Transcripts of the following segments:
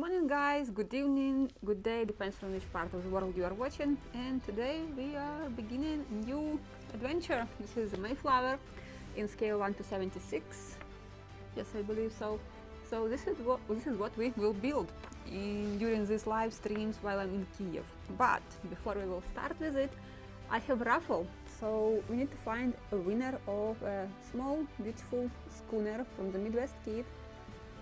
morning guys, good evening, good day, depends on which part of the world you are watching. And today we are beginning a new adventure. This is the Mayflower in scale 1 to 76. Yes, I believe so. So this is what we will build during these live streams while I'm in Kyiv. But before we will start with it, I have Raffle. So we need to find a winner of a small, beautiful schooner from the Midwest Kyiv.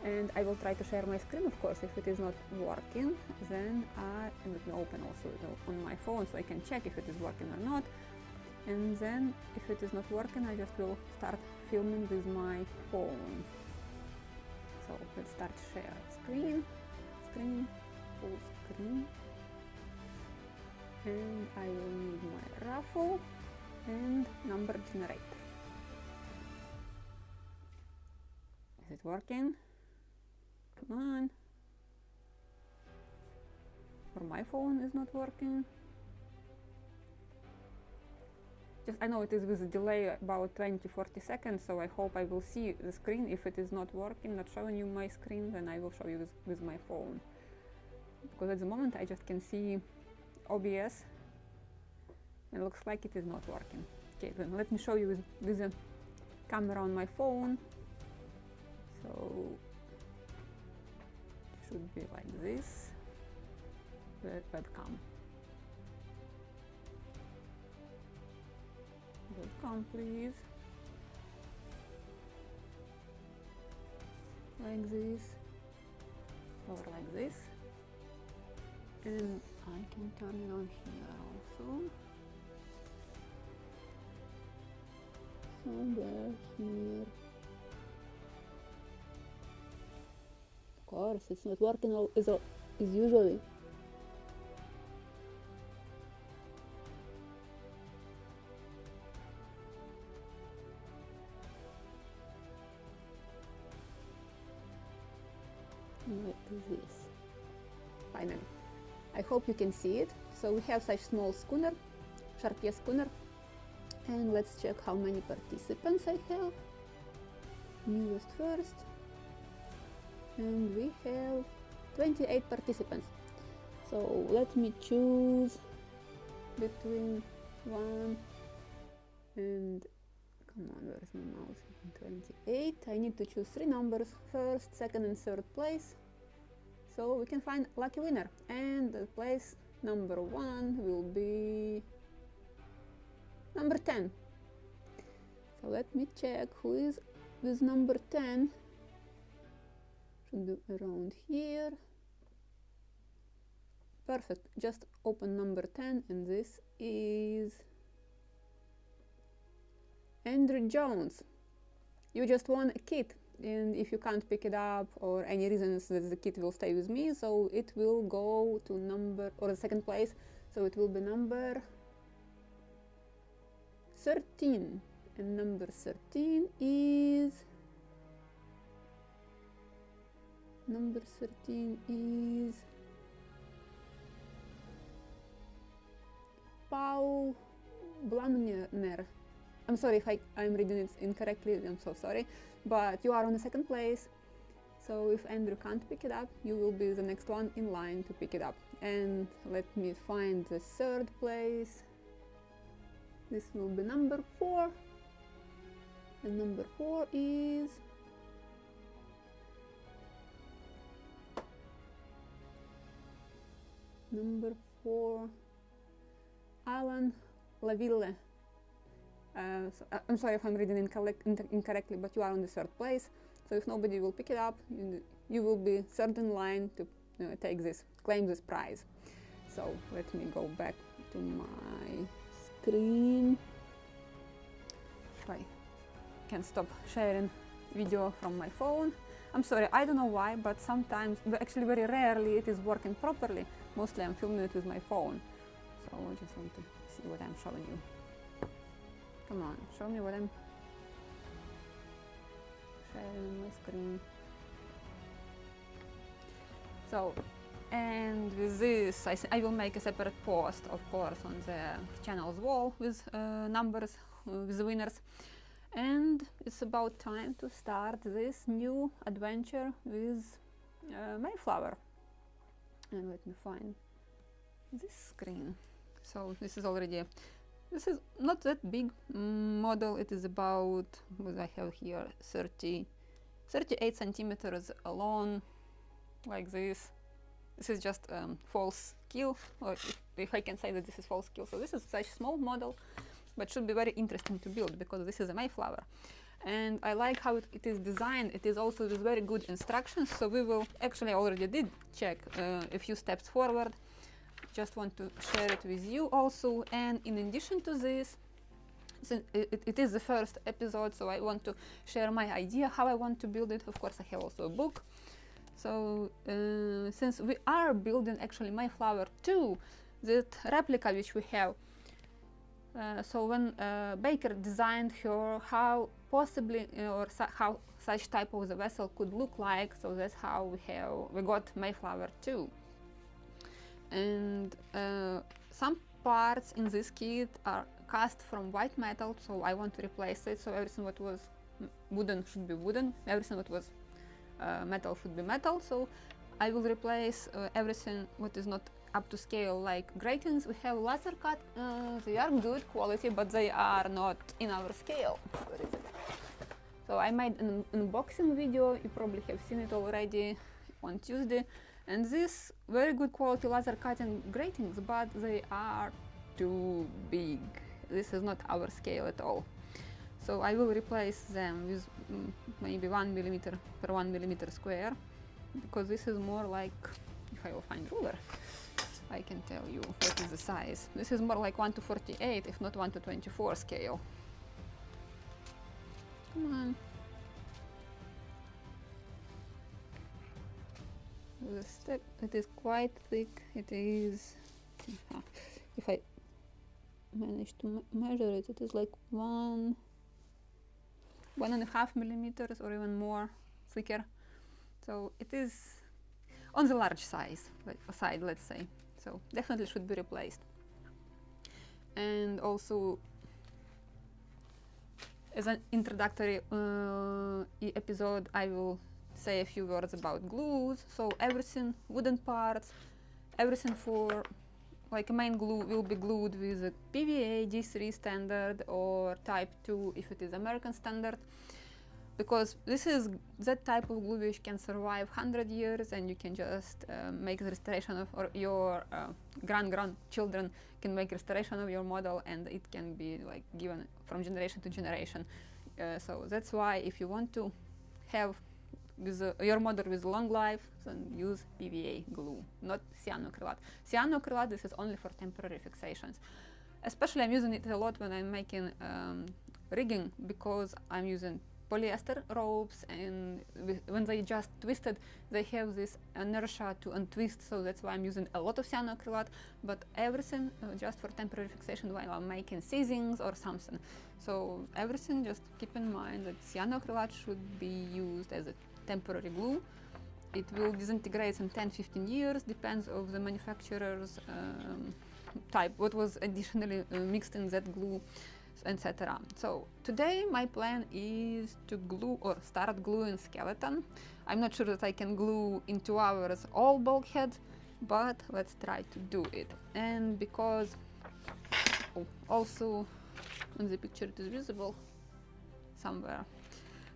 And I will try to share my screen, of course. If it is not working, then let me open also on my phone so I can check if it is working or not. And then if it is not working, I just will start filming with my phone. So let's start share screen, full screen. And I will need my Raffle and number generator. Is it working? Come on. Or my phone is not working. I know it is with a delay about 20-40 seconds, so I hope I will see the screen. If it is not working, not showing you my screen, then I will show you with my phone. Because at the moment I just can see OBS. It looks like it is not working. Okay, then let me show you with the camera on my phone. So it should be like this. Webcam. Webcam, please. Like this. Or like this. And I can turn it on here also. Somewhere here. Of course, it's not working as usually. Like this. Finally. I hope you can see it. So we have such small schooner, Sharpie schooner. And let's check how many participants I have. Newest first. And we have 28 participants. So let me choose between 1 and, come on, where is my mouse? 28. I need to choose 3 numbers, first, second and third place. So we can find lucky winner. And the place number 1 will be number 10. So let me check who is with number 10. Should be around here. Perfect. Just open number 10, and this is Andrew Jones. You just won a kit, and if you can't pick it up or any reasons that the kit will stay with me, so it will go to number, or the second place, so it will be number 13. And number 13 is Paul Blamner. I'm sorry if I'm reading it incorrectly, I'm so sorry, but you are on the second place. So if Andrew can't pick it up, you will be the next one in line to pick it up. And let me find the third place. This will be number 4. And number 4 is number 4, Alan Laville. So, I'm sorry if I'm reading incorrectly, but you are on the third place. So if nobody will pick it up, you will be third in line to claim this prize. So let me go back to my screen. I can stop sharing video from my phone. I'm sorry, I don't know why, but sometimes, actually very rarely, it is working properly. Mostly I'm filming it with my phone. So I just want to see what I'm showing you. Come on, show me what I'm sharing on my screen. So, and with this, I will make a separate post, of course, on the channel's wall with numbers, with the winners. And it's about time to start this new adventure with Mayflower. And let me find this screen. So this is already, this is not that big model. It is about, what I have here, 38 centimeters long, like this. This is just false scale, or if I can say that this is false scale. So this is such small model, but should be very interesting to build because this is a Mayflower. And I like how it is designed. It is also with very good instructions. So we will actually already did check a few steps forward. Just want to share it with you also. And in addition to this, since it is the first episode, so I want to share my idea how I want to build it. Of course, I have also a book. So since we are building actually Mayflower 2, that replica which we have. So when Baker designed her, how possibly how such type of the vessel could look like, so that's how we got Mayflower 2. And some parts in this kit are cast from white metal, so I want to replace it. So everything what was wooden should be wooden, everything what was metal should be metal. So I will replace everything what is not up to scale, like gratings. We have laser cut, they are good quality, but they are not in our scale. Where is it? So I made an unboxing video, you probably have seen it already on Tuesday, and this very good quality laser cutting gratings, but they are too big. This is not our scale at all. So I will replace them with maybe 1 millimeter per 1 millimeter square, because this is more like, if I will find ruler, I can tell you what is the size. This is more like 1:48, if not 1:24 scale. Come on. The step, it is quite thick. It is, if I manage to measure it, it is like 1.5 millimeters or even more thicker. So it is on the large side, let's say. So definitely should be replaced. And also, as an introductory episode, I will say a few words about glues. So everything, wooden parts, everything for like a main glue will be glued with a PVA D3 standard or type 2 if it is American standard, because this is that type of glue which can survive 100 years, and you can just make the restoration of, or your grandchildren can make restoration of your model, and it can be like given from generation to generation. So that's why if you want to have your model with long life, then use PVA glue, not cyanoacrylate. Cyanoacrylate, this is only for temporary fixations. Especially I'm using it a lot when I'm making rigging, because I'm using polyester ropes, and when they just twisted, they have this inertia to untwist, so that's why I'm using a lot of cyanoacrylate, but everything just for temporary fixation while I'm making seizings or something. So everything, just keep in mind that cyanoacrylate should be used as a temporary glue. It will disintegrate in 10-15 years, depends of the manufacturer's type, what was additionally mixed in that glue, etc. So today my plan is to glue or start gluing skeleton. I'm not sure that I can glue in 2 hours all bulkhead, but let's try to do it. And because also on the picture it is visible somewhere.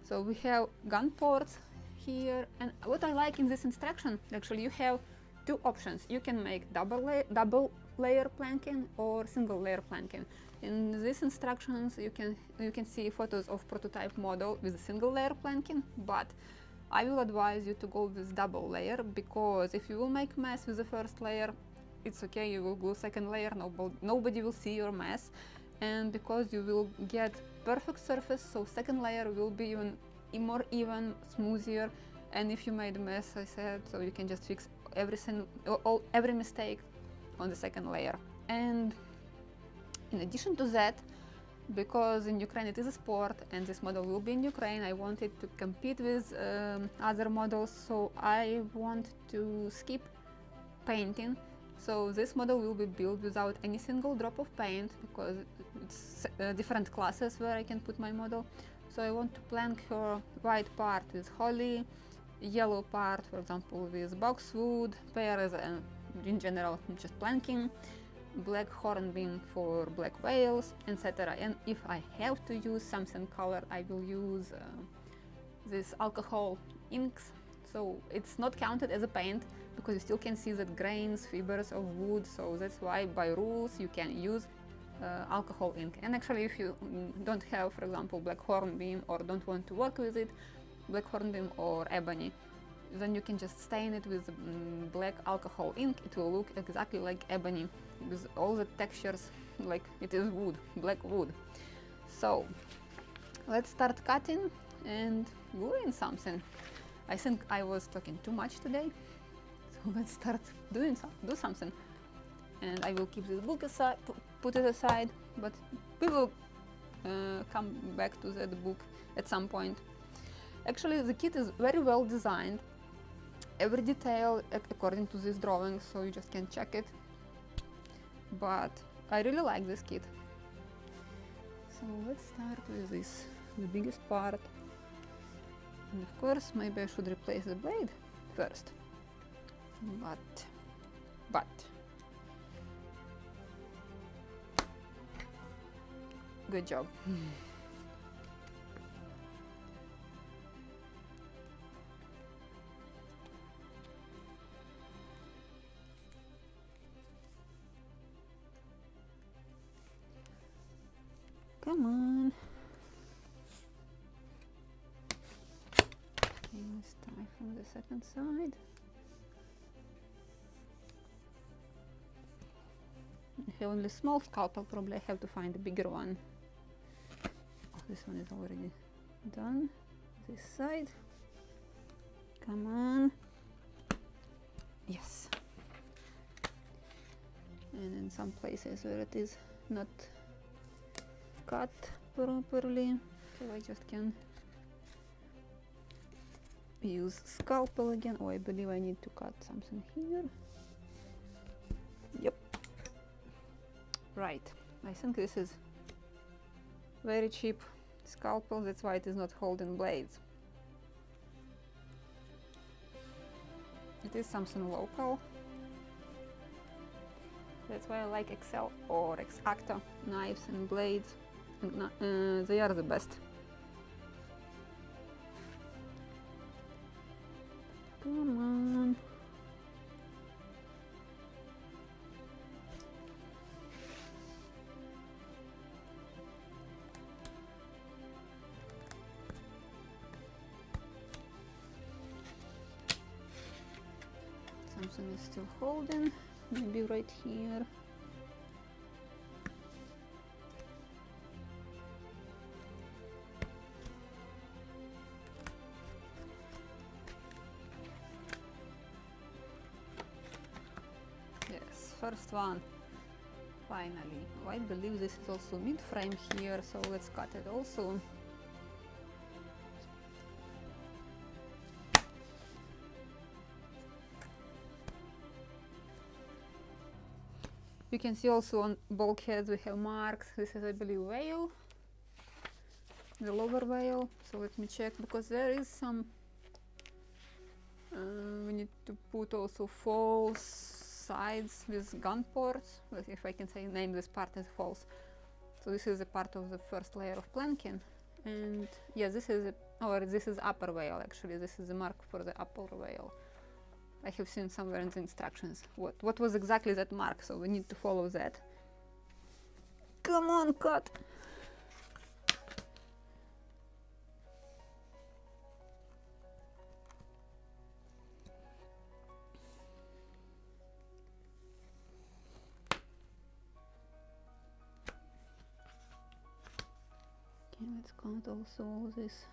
So we have gun ports here, and what I like in this instruction, actually you have 2 options. You can make double layer planking or single layer planking. In these instructions you can see photos of prototype model with a single layer planking, but I will advise you to go with double layer, because if you will make mess with the first layer, it's okay, you will glue second layer, nobody will see your mess, and because you will get perfect surface, so second layer will be even more even, smoother, and if you made a mess, I said, so you can just fix everything, every mistake on the second layer. And in addition to that, because in Ukraine it is a sport and this model will be in Ukraine, I wanted to compete with other models, so I want to skip painting. So this model will be built without any single drop of paint, because it's different classes where I can put my model. So I want to plank her white part with holly, yellow part, for example, with boxwood, pears, and in general just planking, black hornbeam for black whales, etc. And if I have to use something colored, I will use this alcohol inks. So it's not counted as a paint because you still can see that grains, fibers of wood, so that's why by rules you can use alcohol ink. And actually, if you don't have, for example, black hornbeam or don't want to work with it, black hornbeam or ebony, then you can just stain it with black alcohol ink. It will look exactly like ebony with all the textures like it is wood, black wood. So let's start cutting and gluing something. I think I was talking too much today, so let's start do something. And I will keep this book aside, put it aside, but we will come back to that book at some point. Actually, the kit is very well designed, every detail according to this drawing, so you just can check it. But I really like this kit. So let's start with this, the biggest part. And of course, maybe I should replace the blade first. But good job. Come on. Okay, let's try from the second side. If you have only small scalpel, probably I have to find a bigger one. Oh, this one is already done. This side. Come on. Yes. And in some places where it is not cut properly, so I just can use scalpel again. Oh, I believe I need to cut something here. Yep. Right. I think this is very cheap scalpel, that's why it is not holding blades. It is something local. That's why I like Excel or X-Acto knives and blades. They are the best. Come on. Something is still holding, maybe right here. Yes, first one, finally. Oh, I believe this is also mid-frame here, so let's cut it also. You can see also on bulkheads we have marks. This is, I believe, whale, the lower whale. So let me check, because there is some, we need to put also false sides with gun ports, if I can say name this part as false. So this is a part of the first layer of planking. And yes, this is upper whale actually. This is the mark for the upper whale. I have seen somewhere in the instructions what was exactly that mark, so we need to follow that. Come on, cut! Okay, let's count also all this.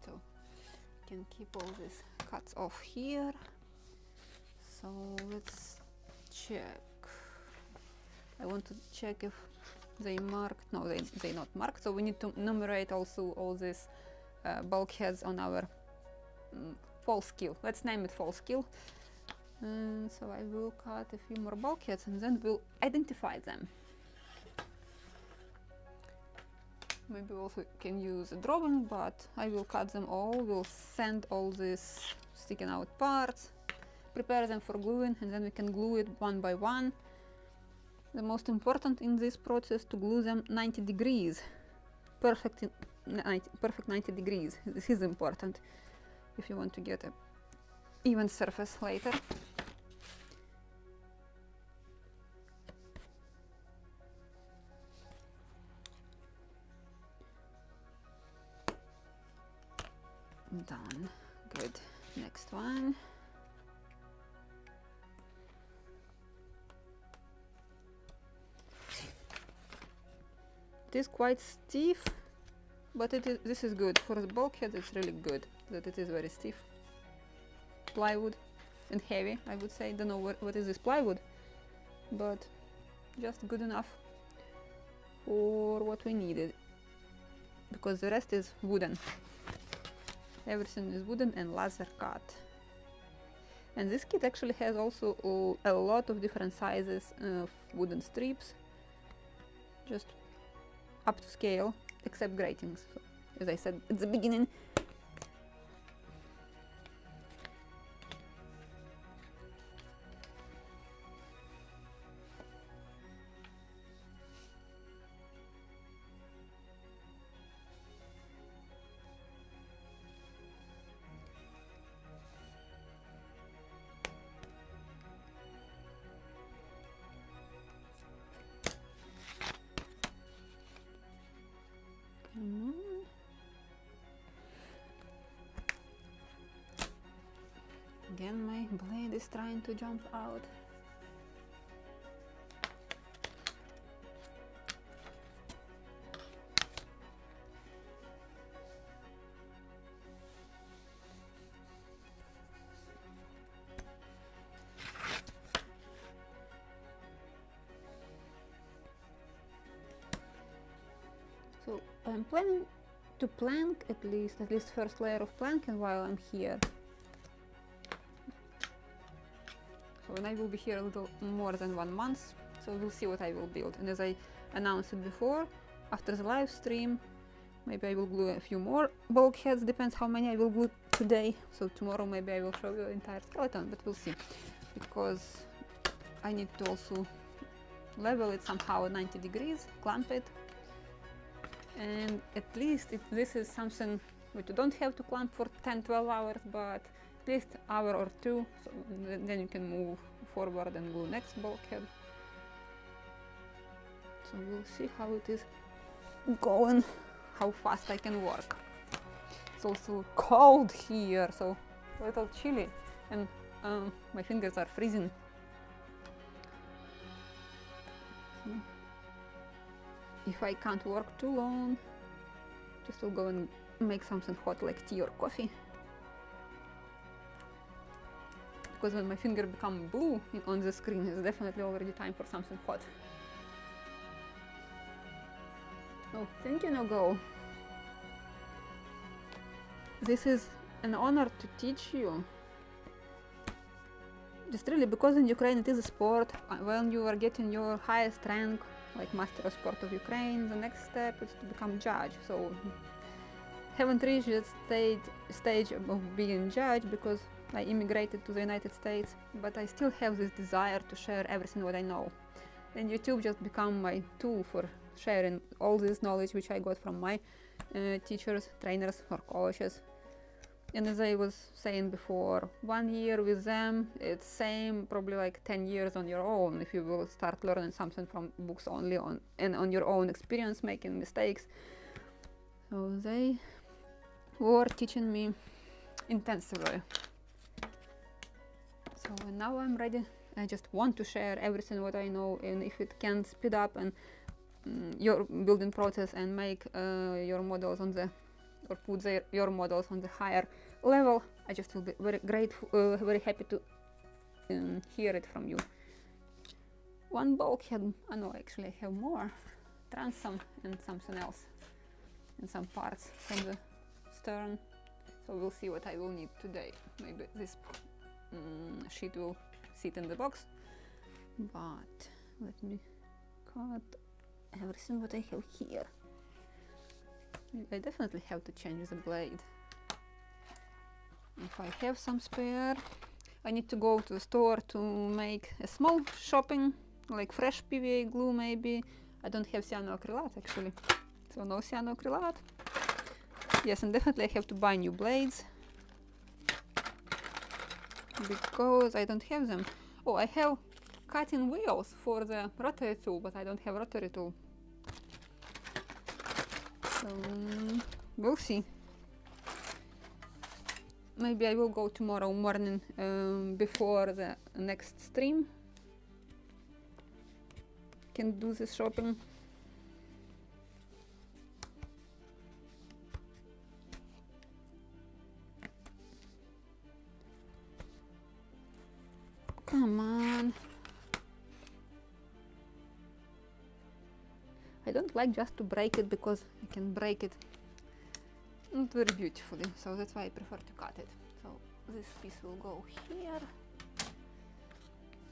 So can keep all these cuts off here. So let's check. I want to check if they marked. No, they not marked. So we need to numerate also all these bulkheads on our fall skill. Let's name it fall skill. So I will cut a few more bulkheads and then we'll identify them. Maybe also can use a drawing, but I will cut them all. We'll sand all these sticking out parts, prepare them for gluing, and then we can glue it one by one. The most important in this process to glue them 90 degrees. Perfect 90 degrees. This is important if you want to get an even surface later. Done. Good. Next one. It is quite stiff, but this is good. For the bulkhead it's really good that it is very stiff. Plywood and heavy, I would say. Don't know what is this plywood, but just good enough for what we needed, because the rest is wooden. Everything is wooden and laser cut. And this kit actually has also a lot of different sizes of wooden strips, just up to scale, except gratings, so, as I said at the beginning. Again, my blade is trying to jump out. So I'm planning to plank at least first layer of planking while I'm here. And I will be here a little more than 1 month, so we'll see what I will build. And as I announced it before, after the live stream, maybe I will glue a few more bulkheads, depends how many I will glue today. So tomorrow maybe I will show you the entire skeleton, but we'll see. Because I need to also level it somehow at 90 degrees, clamp it. And at least this is something which you don't have to clamp for 10-12 hours, but at least hour or two, so then you can move forward and glue next bulkhead. So we'll see how it is going, how fast I can work. It's also cold here, so a little chilly, and my fingers are freezing. So if I can't work too long, just will go and make something hot like tea or coffee. Because when my finger becomes blue on the screen, it's definitely already time for something hot. Oh, thank you, No-Go. This is an honor to teach you. Just really, because in Ukraine it is a sport. When you are getting your highest rank, like Master of Sport of Ukraine, the next step is to become judge. So haven't reached that stage of being judge because I immigrated to the United States, but I still have this desire to share everything what I know. And YouTube just become my tool for sharing all this knowledge which I got from my teachers, trainers or coaches. And as I was saying before, 1 year with them, it's same probably like 10 years on your own if you will start learning something from books only and on your own experience making mistakes. So they were teaching me intensively. So now I'm ready. I just want to share everything what I know, and if it can speed up and your building process and make your models on the, or put your models on the higher level, I just will be very grateful, very happy to hear it from you. One bulkhead, oh no, actually I have more transom and something else, and some parts from the turn. So we'll see what I will need today. Maybe this sheet will sit in the box. But let me cut everything what I have here. I definitely have to change the blade. If I have some spare, I need to go to the store to make a small shopping, like fresh PVA glue maybe. I don't have cyanoacrylate actually, so no cyanoacrylate. Yes, and definitely I have to buy new blades because I don't have them. Oh, I have cutting wheels for the rotary tool, but I don't have rotary tool. So we'll see. Maybe I will go tomorrow morning before the next stream. Can do this shopping. Come on. I don't like just to break it because I can break it not very beautifully, so that's why I prefer to cut it. So this piece will go here.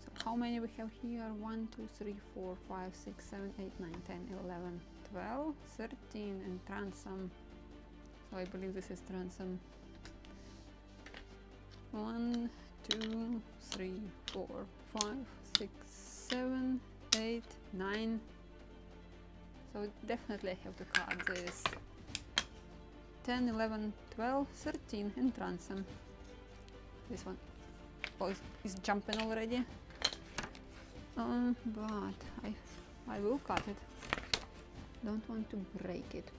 So how many we have here? 1, 2, 3, 4, 5, 6, 7, 8, 9, 10, 11, 12, 13 and transom. So I believe this is transom. 1, 2, 3, 4, 5, 6, 7, 8, 9. So definitely I have to cut this. 10, 11, 12, 13 in transom. This one is jumping already. But I will cut it. Don't want to break it.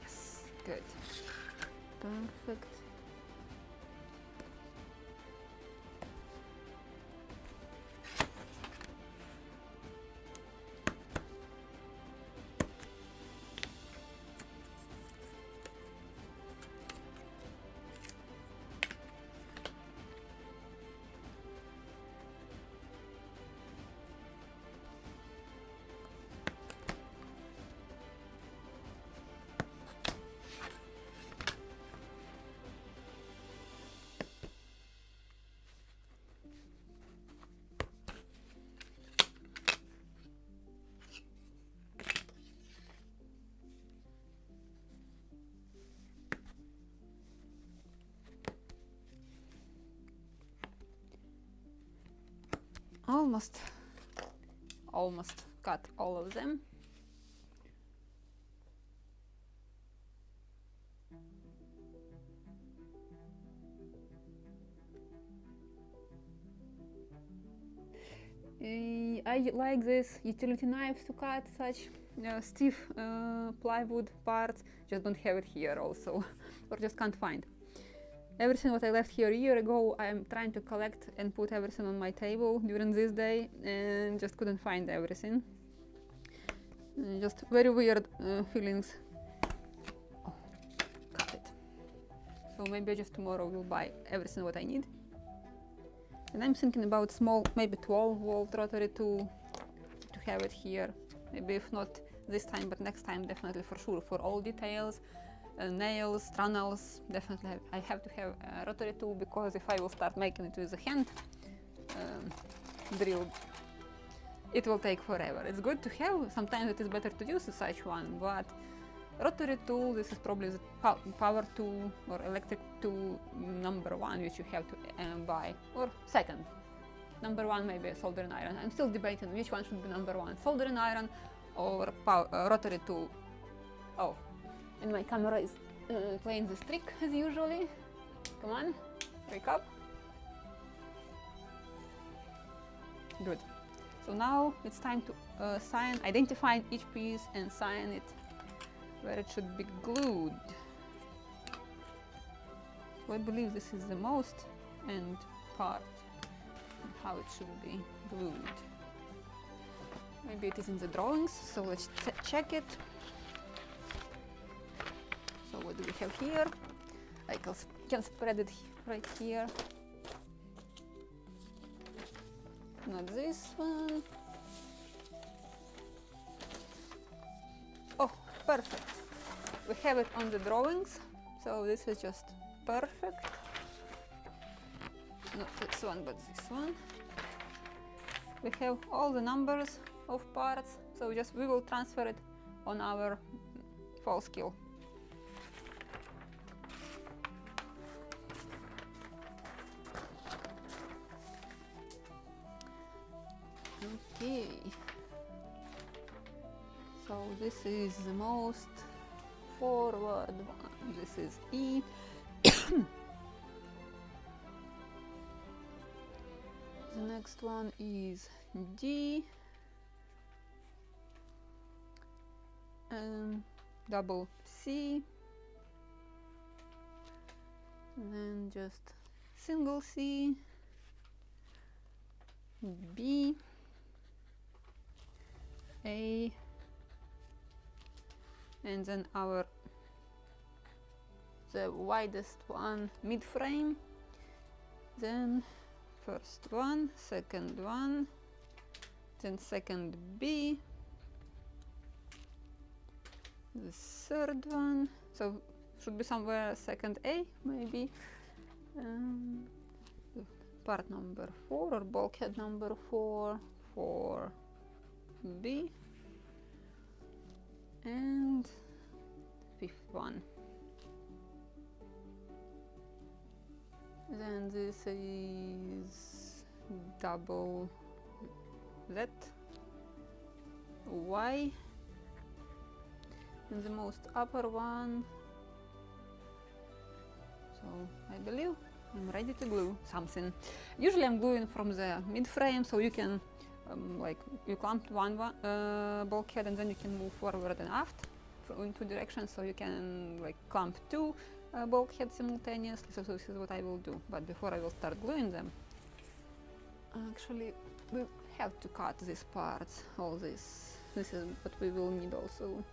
Yes, good. Perfect. Almost cut all of them. I like this utility knives to cut such stiff plywood parts, just don't have it here also, or just can't find. Everything what I left here a year ago, I'm trying to collect and put everything on my table during this day and just couldn't find everything. Just very weird feelings. Oh, cut it. So maybe just tomorrow we'll buy everything what I need. And I'm thinking about small, maybe 12-volt rotary tool to have it here. Maybe if not this time, but next time definitely for sure. For all details, nails, trannels, definitely I have to have a rotary tool, because if I will start making it with a hand drill, it will take forever. It's good to have, sometimes it is better to use such one, but rotary tool, this is probably the power tool or electric tool number 1 which you have to buy, or second. Number 1 maybe a soldering iron. I'm still debating which one should be number 1, soldering iron or rotary tool. Oh, and my camera is playing this trick as usually. Come on, wake up. Good. So now it's time to identify each piece and sign it where it should be glued. So I believe this is the most end part and how it should be glued. Maybe it is in the drawings, so let's check it. So what do we have here? I can spread it right here. not this one. Oh, perfect. We have it on the drawings, so this is just perfect. Not this one, but this one. We have all the numbers of parts, so we will transfer it on our fall skill. Okay. So this is the most forward one. This is E. The next one is D. And double C. And then just single C. B. A. And then the widest one, mid frame, then first one, second one, then second B, the third one, so should be somewhere second A maybe, part number 4 or bulkhead number 4 for B, and fifth one. Then this is double Z, Y, and the most upper one. So I believe I'm ready to glue something. Usually I'm gluing from the mid frame, so you can like you clamp one bulkhead and then you can move forward and aft in two directions, so you can like clamp two bulkheads simultaneously. So this is what I will do, but before I will start gluing them, actually we have to cut these parts, all this is what we will need also.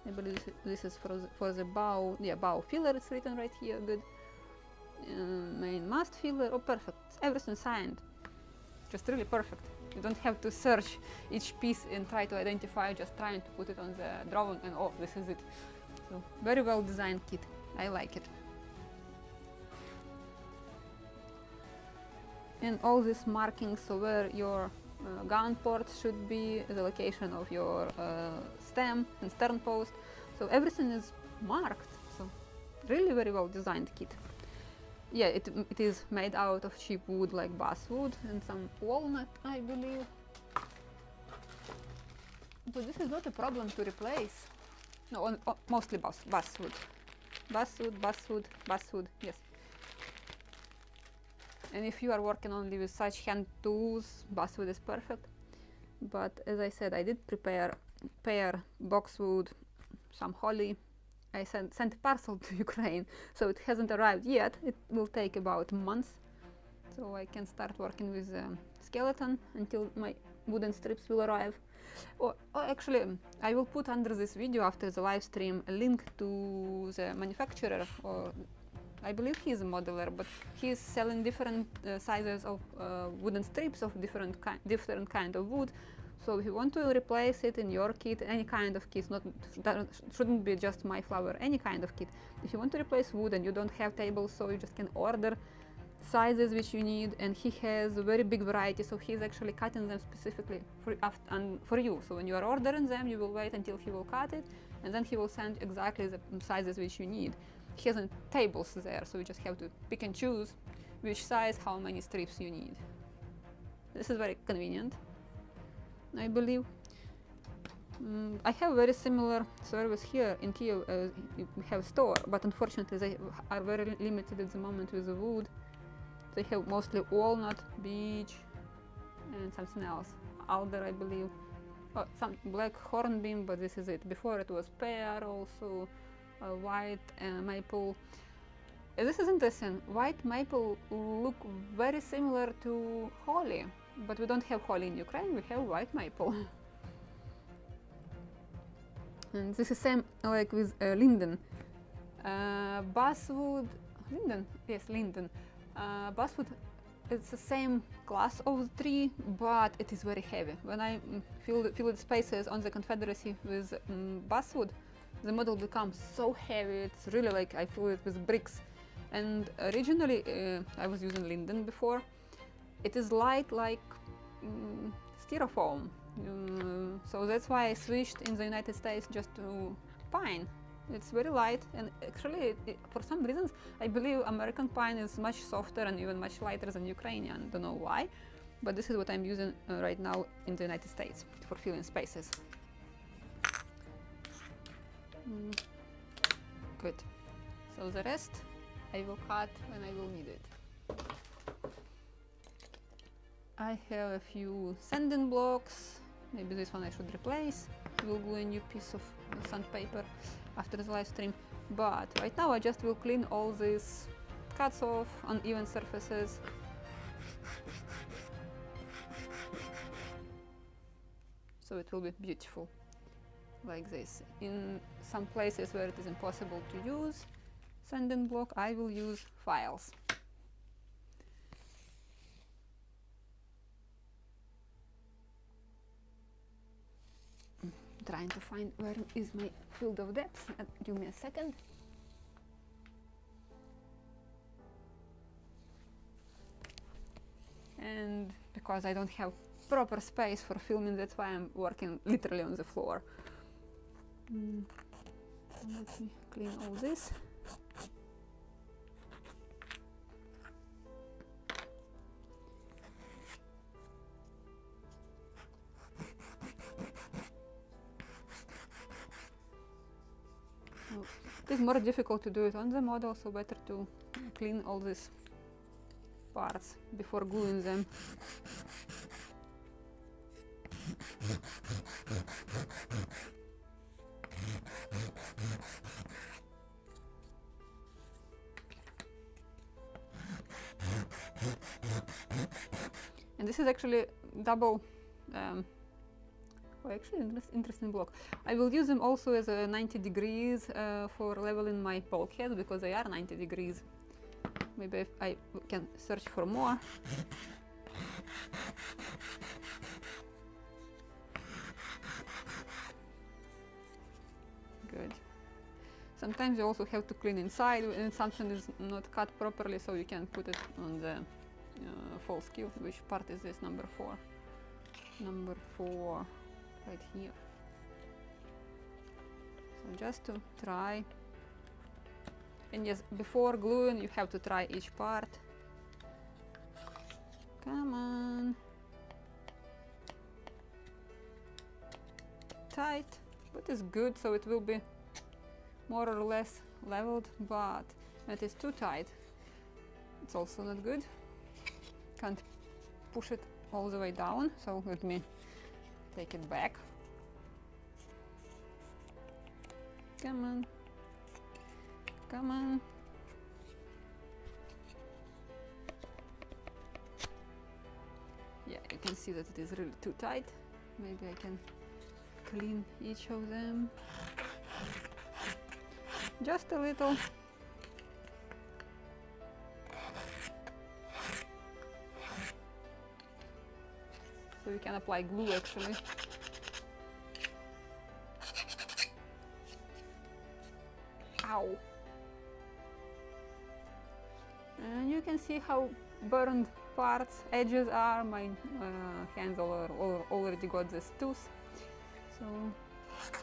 I believe this is for the bow, yeah, bow filler, it's written right here, good. Main mast filler, oh perfect, everything signed, just really perfect. You don't have to search each piece and try to identify, just trying to put it on the drawing and oh, this is it. So very well designed kit, I like it. And all these markings, so where your gun ports should be, the location of your stem and stern post, so everything is marked, so really very well designed kit. Yeah, it is made out of cheap wood like basswood and some walnut, I believe. But this is not a problem to replace. No, mostly basswood. Basswood, yes. And if you are working only with such hand tools, basswood is perfect. But as I said, I did prepare pear, boxwood, some holly. I sent a parcel to Ukraine, so it hasn't arrived yet. It will take about a month, so I can start working with the skeleton until my wooden strips will arrive. Oh, actually, I will put under this video after the live stream a link to the manufacturer, or I believe he's a modeler, but he's selling different sizes of wooden strips of different kind of wood. So if you want to replace it in your kit, any kind of kit, shouldn't be just Mayflower, any kind of kit. If you want to replace wood and you don't have tables, so you just can order sizes which you need, and he has a very big variety, so he's actually cutting them specifically for you. So when you are ordering them, you will wait until he will cut it, and then he will send exactly the sizes which you need. He hasn't tables there, so you just have to pick and choose which size, how many strips you need. This is very convenient, I believe. I have very similar service here in Kyiv. We have a store, but unfortunately they are very limited at the moment with the wood. They have mostly walnut, beech, and something else. Alder, I believe. Oh, some black hornbeam, but this is it. Before it was pear, also white maple. This is interesting. White maple look very similar to holly, but we don't have holly in Ukraine. We have white maple. And this is same like with linden. Basswood, linden, yes, linden. Basswood it's the same class of tree, but it is very heavy. When I filled spaces on the Confederacy with basswood, the model becomes so heavy. It's really like I fill it with bricks. And originally I was using linden before. It is light like styrofoam. So that's why I switched in the United States just to pine. It's very light, and actually for some reasons I believe American pine is much softer and even much lighter than Ukrainian. Don't know why, but this is what I'm using right now in the United States for filling spaces. Good. So the rest I will cut when I will need it. I have a few sanding blocks. Maybe this one I should replace. We'll glue a new piece of sandpaper after the live stream. But right now I just will clean all these cuts off, uneven surfaces. So it will be beautiful like this. In some places where it is impossible to use sanding block, I will use files. Trying to find where is my field of depth. Give me a second. And because I don't have proper space for filming, that's why I'm working literally on the floor. Let me clean all this. It is more difficult to do it on the model, so better to clean all these parts before gluing them. And this is actually double actually interesting block. I will use them also as a 90 degrees for leveling my bulkhead, because they are 90 degrees. Maybe if I can search for more. Good. Sometimes you also have to clean inside when something is not cut properly, so you can put it on the false skew. Which part is this? Number 4. Number 4. Right here. So just to try, and yes, before gluing you have to try each part. Come on. Tight, but it's good, so it will be more or less leveled, but when it is too tight, it's also not good. Can't push it all the way down, so let me take it back. Come on. Come on. Yeah, you can see that it is really too tight. Maybe I can clean each of them. Just a little. So you can apply glue actually. Ow! And you can see how burned parts, edges are. My hands already got this tooth. So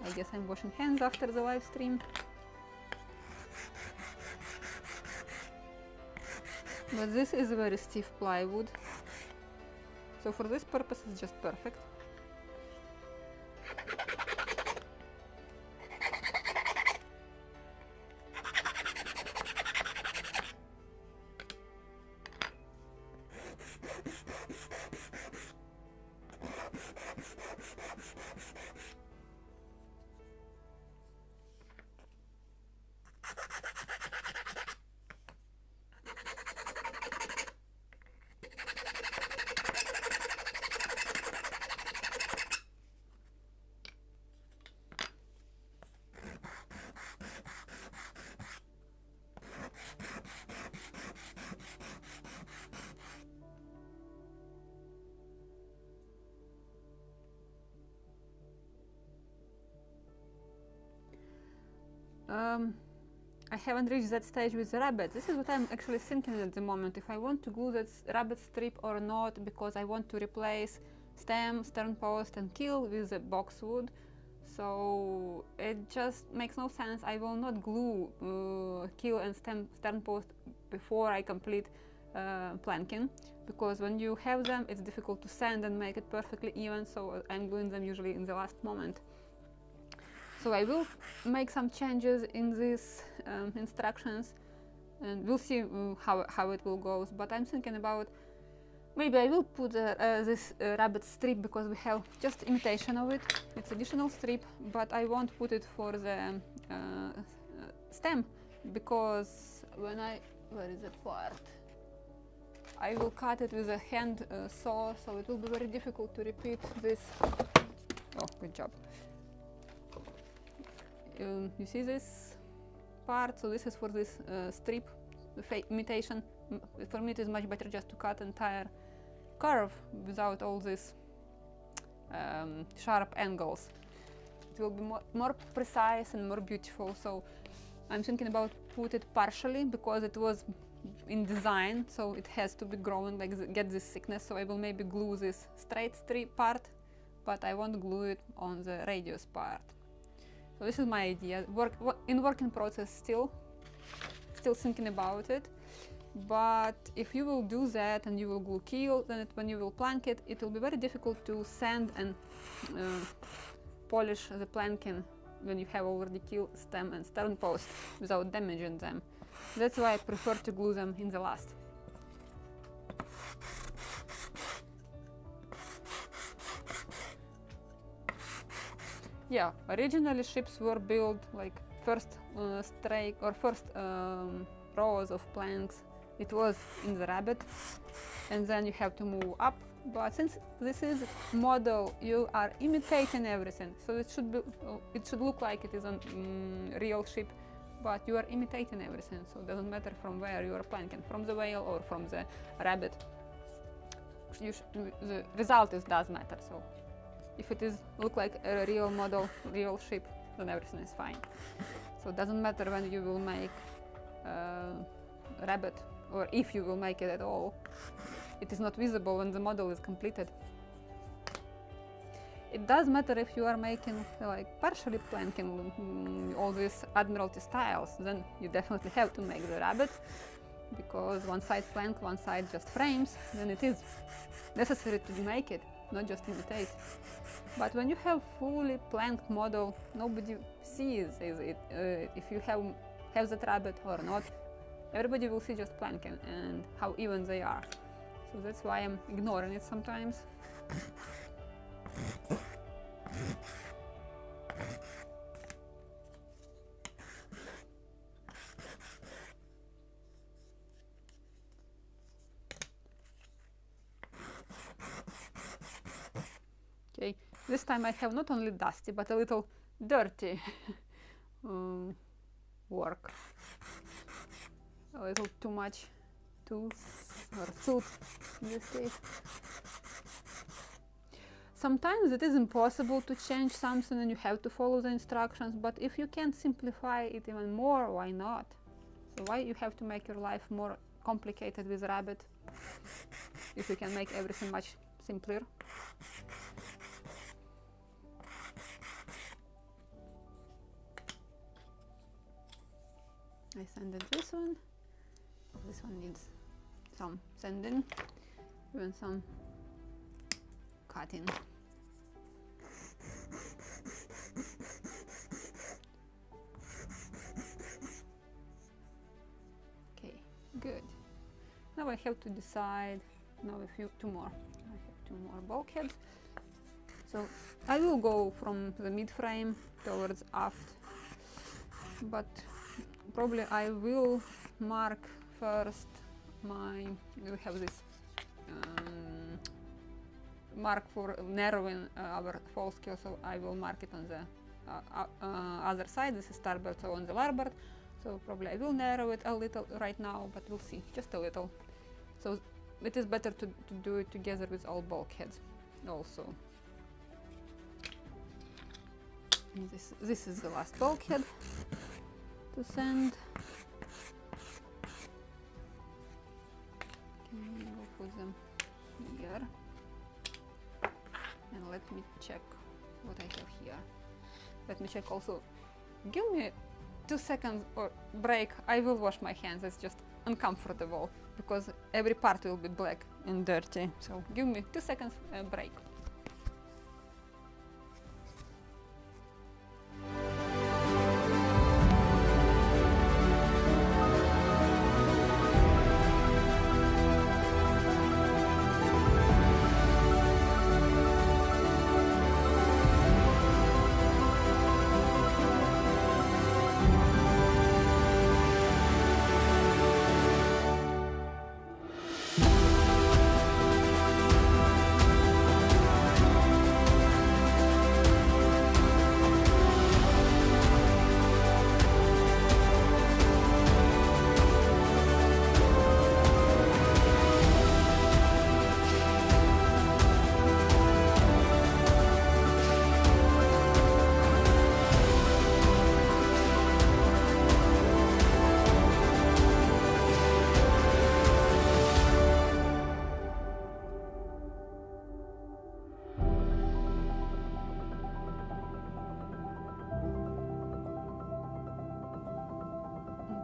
I guess I'm washing hands after the live stream. But this is very stiff plywood. So for this purpose it's just perfect. I haven't reached that stage with the rabbit. This is what I'm actually thinking at the moment, if I want to glue that rabbet strip or not, because I want to replace stem, stern post and keel with the boxwood. So it just makes no sense. I will not glue keel and stern post before I complete planking, because when you have them it's difficult to sand and make it perfectly even, so I'm gluing them usually in the last moment. So I will make some changes in these instructions, and we'll see how it will go. But I'm thinking about maybe I will put this rabbet strip, because we have just imitation of it. It's additional strip, but I won't put it for the stem, because when where is that part? I will cut it with a hand saw, so it will be very difficult to repeat this. Oh, good job. You see this part? So this is for this strip imitation. For me it is much better just to cut entire curve without all these sharp angles. It will be more precise and more beautiful. So I'm thinking about put it partially, because it was in design, so it has to be growing like get this thickness. So I will maybe glue this straight strip part, but I won't glue it on the radius part. So this is my idea. In working process still thinking about it. But if you will do that and you will glue keel, then when you will plank it, it will be very difficult to sand and polish the planking when you have already keel, stem and stern post without damaging them. That's why I prefer to glue them in the last. Yeah, originally ships were built like first rows of planks. It was in the Rabbet, and then you have to move up. But since this is model, you are imitating everything, so it should look like it is a real ship, but you are imitating everything. So it doesn't matter from where you are planking, from the whale or from the Rabbet. The result does matter. So if it is look like a real model, real ship, then everything is fine. So it doesn't matter when you will make Rabbet, or if you will make it at all. It is not visible when the model is completed. It does matter if you are making like partially planking all these Admiralty styles, then you definitely have to make the Rabbet, because one side plank, one side just frames, then it is necessary to make it, not just imitate. But when you have fully planked model, nobody sees if you have that Rabbet or not. Everybody will see just planking and how even they are. So that's why I'm ignoring it sometimes. Okay, this time I have not only dusty but a little dirty work. A little too much tools or soot in this case. Sometimes it is impossible to change something and you have to follow the instructions, but if you can simplify it even more, why not? So why you have to make your life more complicated with Rabbet if you can make everything much simpler? I sanded this one. This one needs some sanding, even some cutting. Okay, good. Now I have to decide. Now two more. I have two more bulkheads. So I will go from the mid frame towards aft, but probably I will mark first we have this mark for narrowing our fall scale, so I will mark it on the other side. This is starboard, so on the larboard. So probably I will narrow it a little right now, but we'll see, just a little. So it is better to do it together with all bulkheads also. This is the last bulkhead. to sand. Okay, we'll put them here. And let me check what I have here. Let me check also. Give me 2 seconds or break. I will wash my hands. It's just uncomfortable because every part will be black and dirty. So give me 2 seconds break.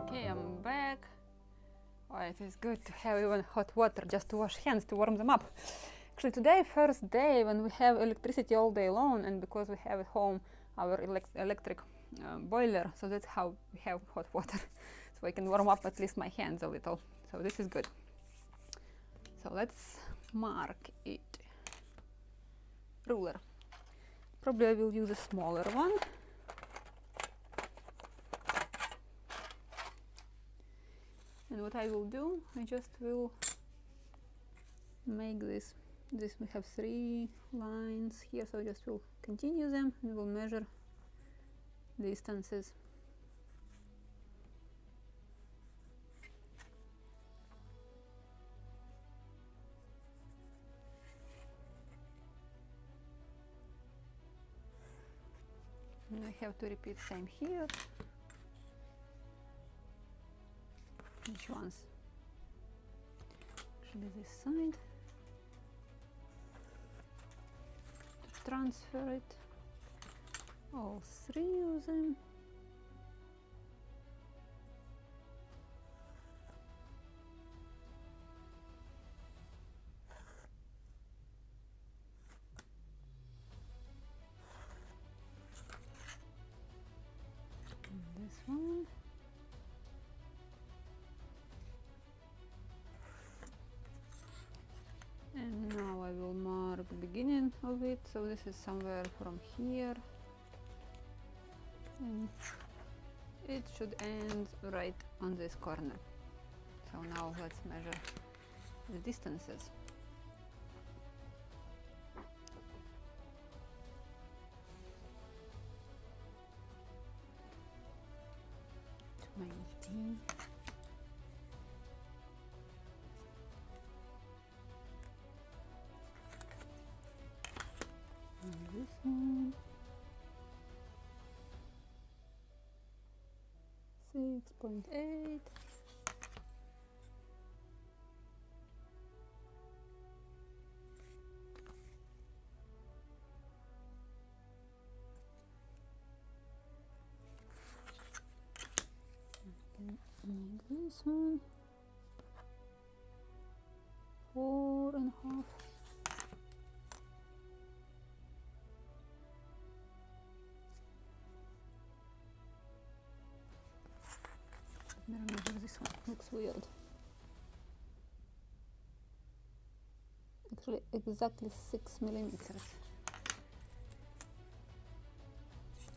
Okay, I'm back. Oh, it is good to have even hot water just to wash hands, to warm them up. Actually, today, first day when we have electricity all day long, and because we have at home our electric boiler, so that's how we have hot water. So I can warm up at least my hands a little. So this is good. So let's mark it. Ruler. Probably I will use a smaller one. And what I will do, I just will make this. We have 3 lines here, so I just will continue them and we'll measure distances. And I have to repeat same here. Which ones? Actually this side. To transfer it. All 3 of them. And this one. And now I will mark the beginning of it, so this is somewhere from here, and it should end right on this corner. So now let's measure the distances. This one 6.8. Make this one 4.5. Let me measure this one, looks weird. Actually exactly 6 millimeters.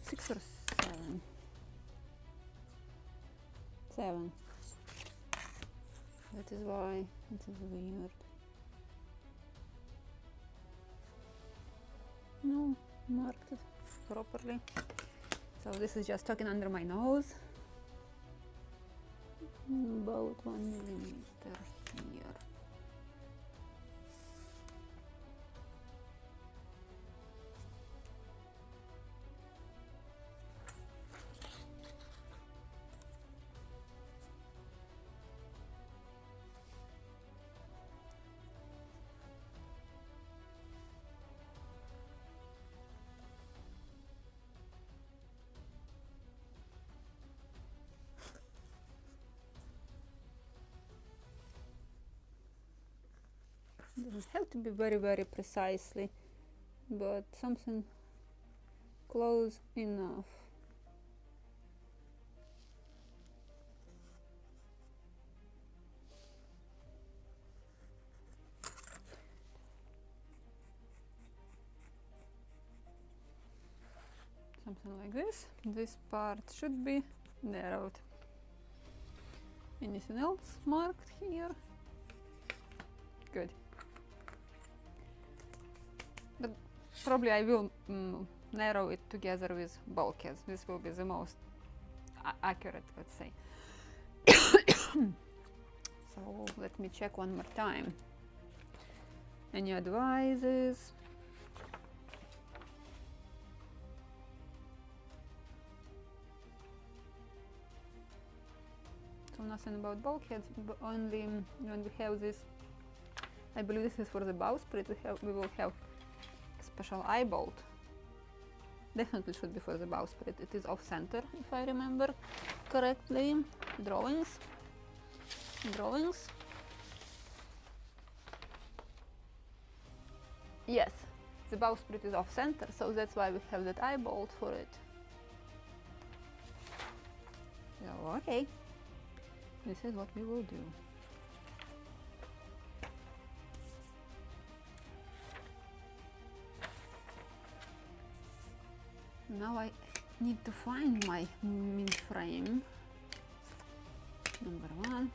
6 or 7? 7. That is why it is weird. No, marked it properly. So this is just tucking under my nose. About 1 millimeter here. Doesn't have to be very, very precisely, but something close enough. Something like this. This part should be narrowed. Anything else marked here? Good. But probably I will narrow it together with bulkheads. This will be the most accurate, let's say. So let me check one more time. Any advices? So nothing about bulkheads, but only when we have this. I believe this is for the bowsprit. We will have a special eye bolt. Definitely should be for the bowsprit. It is off center, if I remember correctly. Drawings. Yes, the bowsprit is off center, so that's why we have that eye bolt for it. So, okay, this is what we will do. Now I need to find my mid frame. Number 1,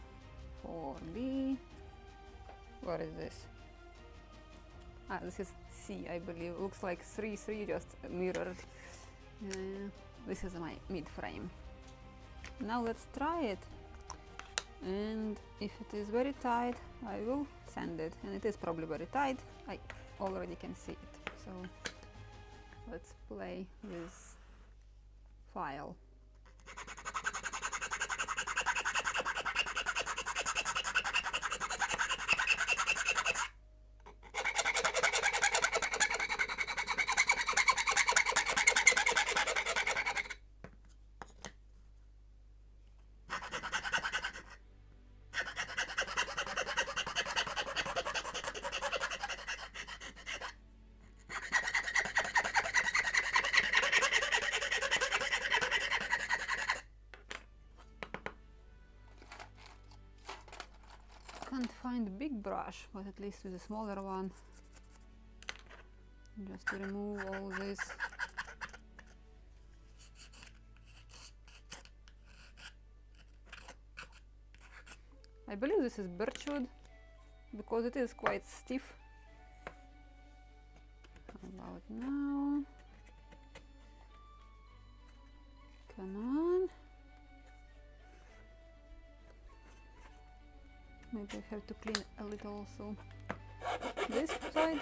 4B. What is this? Ah, this is C, I believe. Looks like 3, just mirrored. This is my mid frame. Now let's try it. And if it is very tight, I will sand it. And it is probably very tight. I already can see it. So let's play with file. Can't find a big brush, but at least with a smaller one, just to remove all this. I believe this is birchwood because it is quite stiff. How about now? Come on. Maybe I have to clean a little also this side.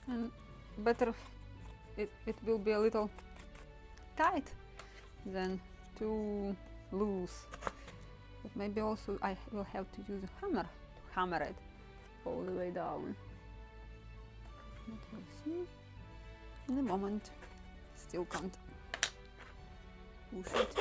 And better it will be a little tight than too loose. But maybe also I will have to use a hammer to hammer it all the way down. But we'll see in a moment. Still can't push it.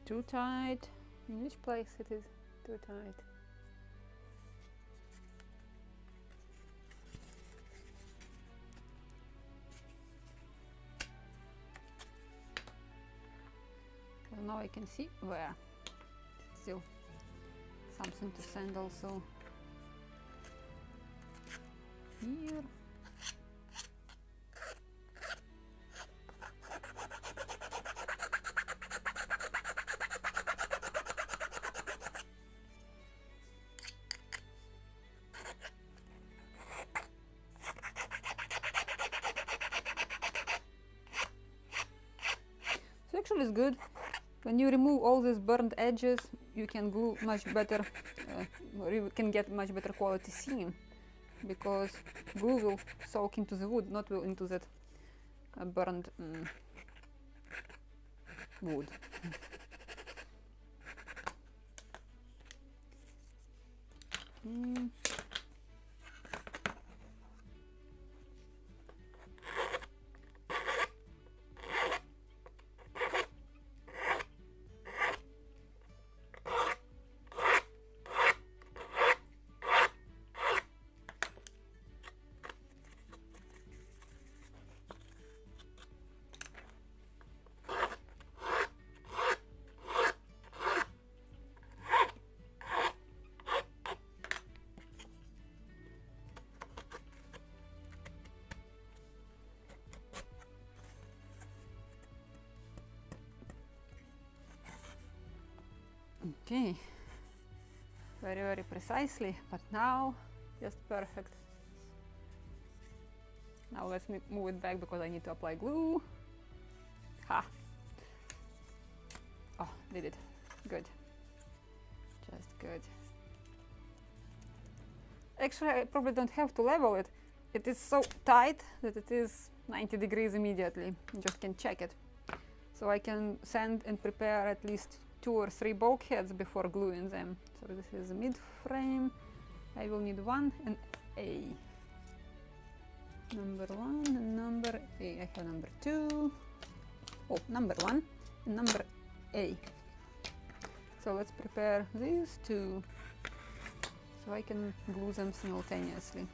Too tight. In which place it is too tight? Well, now I can see where. Still something to sand also here. Actually, it's good when you remove all these burnt edges. you can glue much better, or you can get much better quality seam, because glue will soak into the wood, not will into that burned wood. Okay, very, very precisely, but now just perfect. Now let's move it back because I need to apply glue. Ha! Oh, did it. Good. Just good. Actually, I probably don't have to level it. It is so tight that it is 90 degrees immediately. You just can check it. So I can sand and prepare at least 2 or 3 bulkheads before gluing them. So this is mid frame. I will need 1 and A. Number 1 and number A. I have number 2. Oh, number 1 and number A. So let's prepare these 2 so I can glue them simultaneously.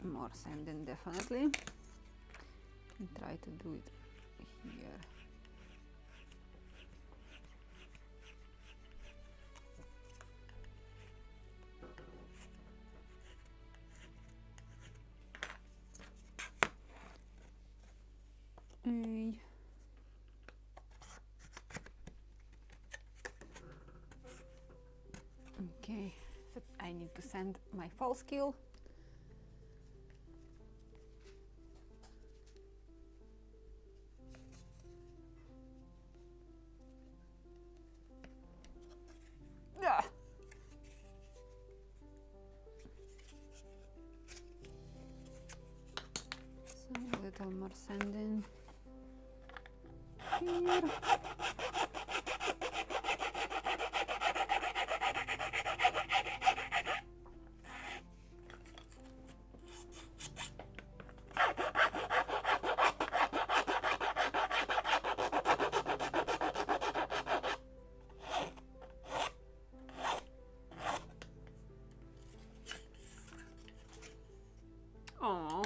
More sanding definitely, and try to do it here. Okay, so I need to sand my fall skill. So a little more sanding here. Aww.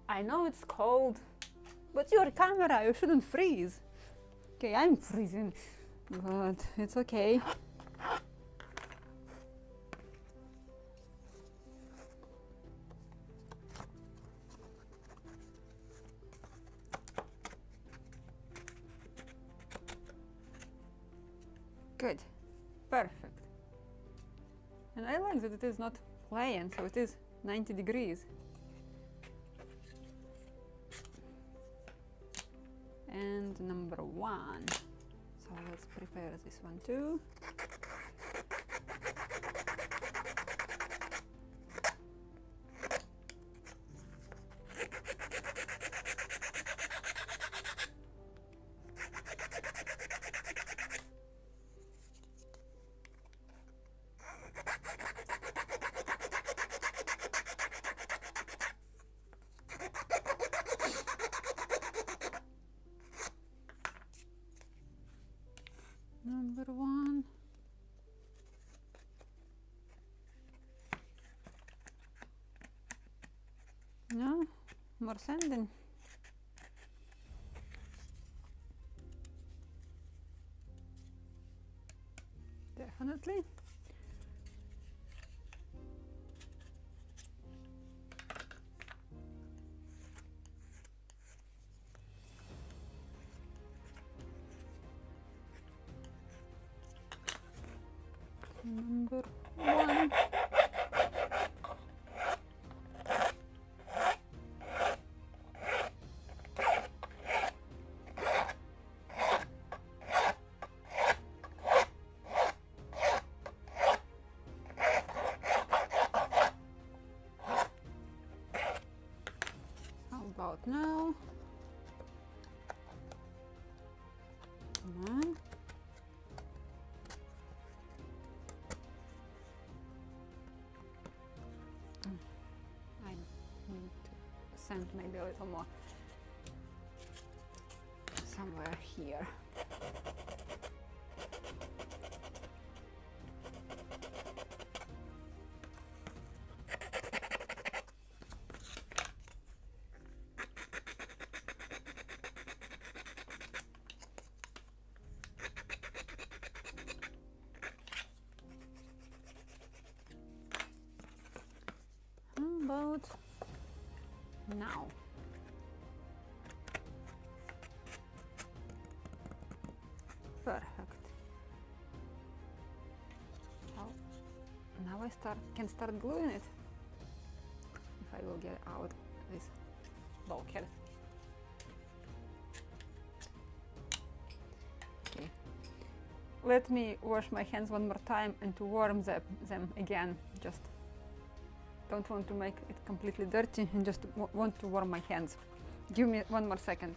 I know it's cold, but your camera, you shouldn't freeze. Okay, I'm freezing, but it's okay. Good, perfect. And I like that it is not plain, so it is 90 degrees. And number 1. So let's prepare this one too. more sanding. Definitely. Number 1. How about now? Come on. I need to sand maybe a little more somewhere here. About now. Perfect. So now I can start gluing it. If I will get out this bulkhead. Okay. Let me wash my hands one more time and to warm them again. Just don't want to make it completely dirty and just want to warm my hands. Give me one more second.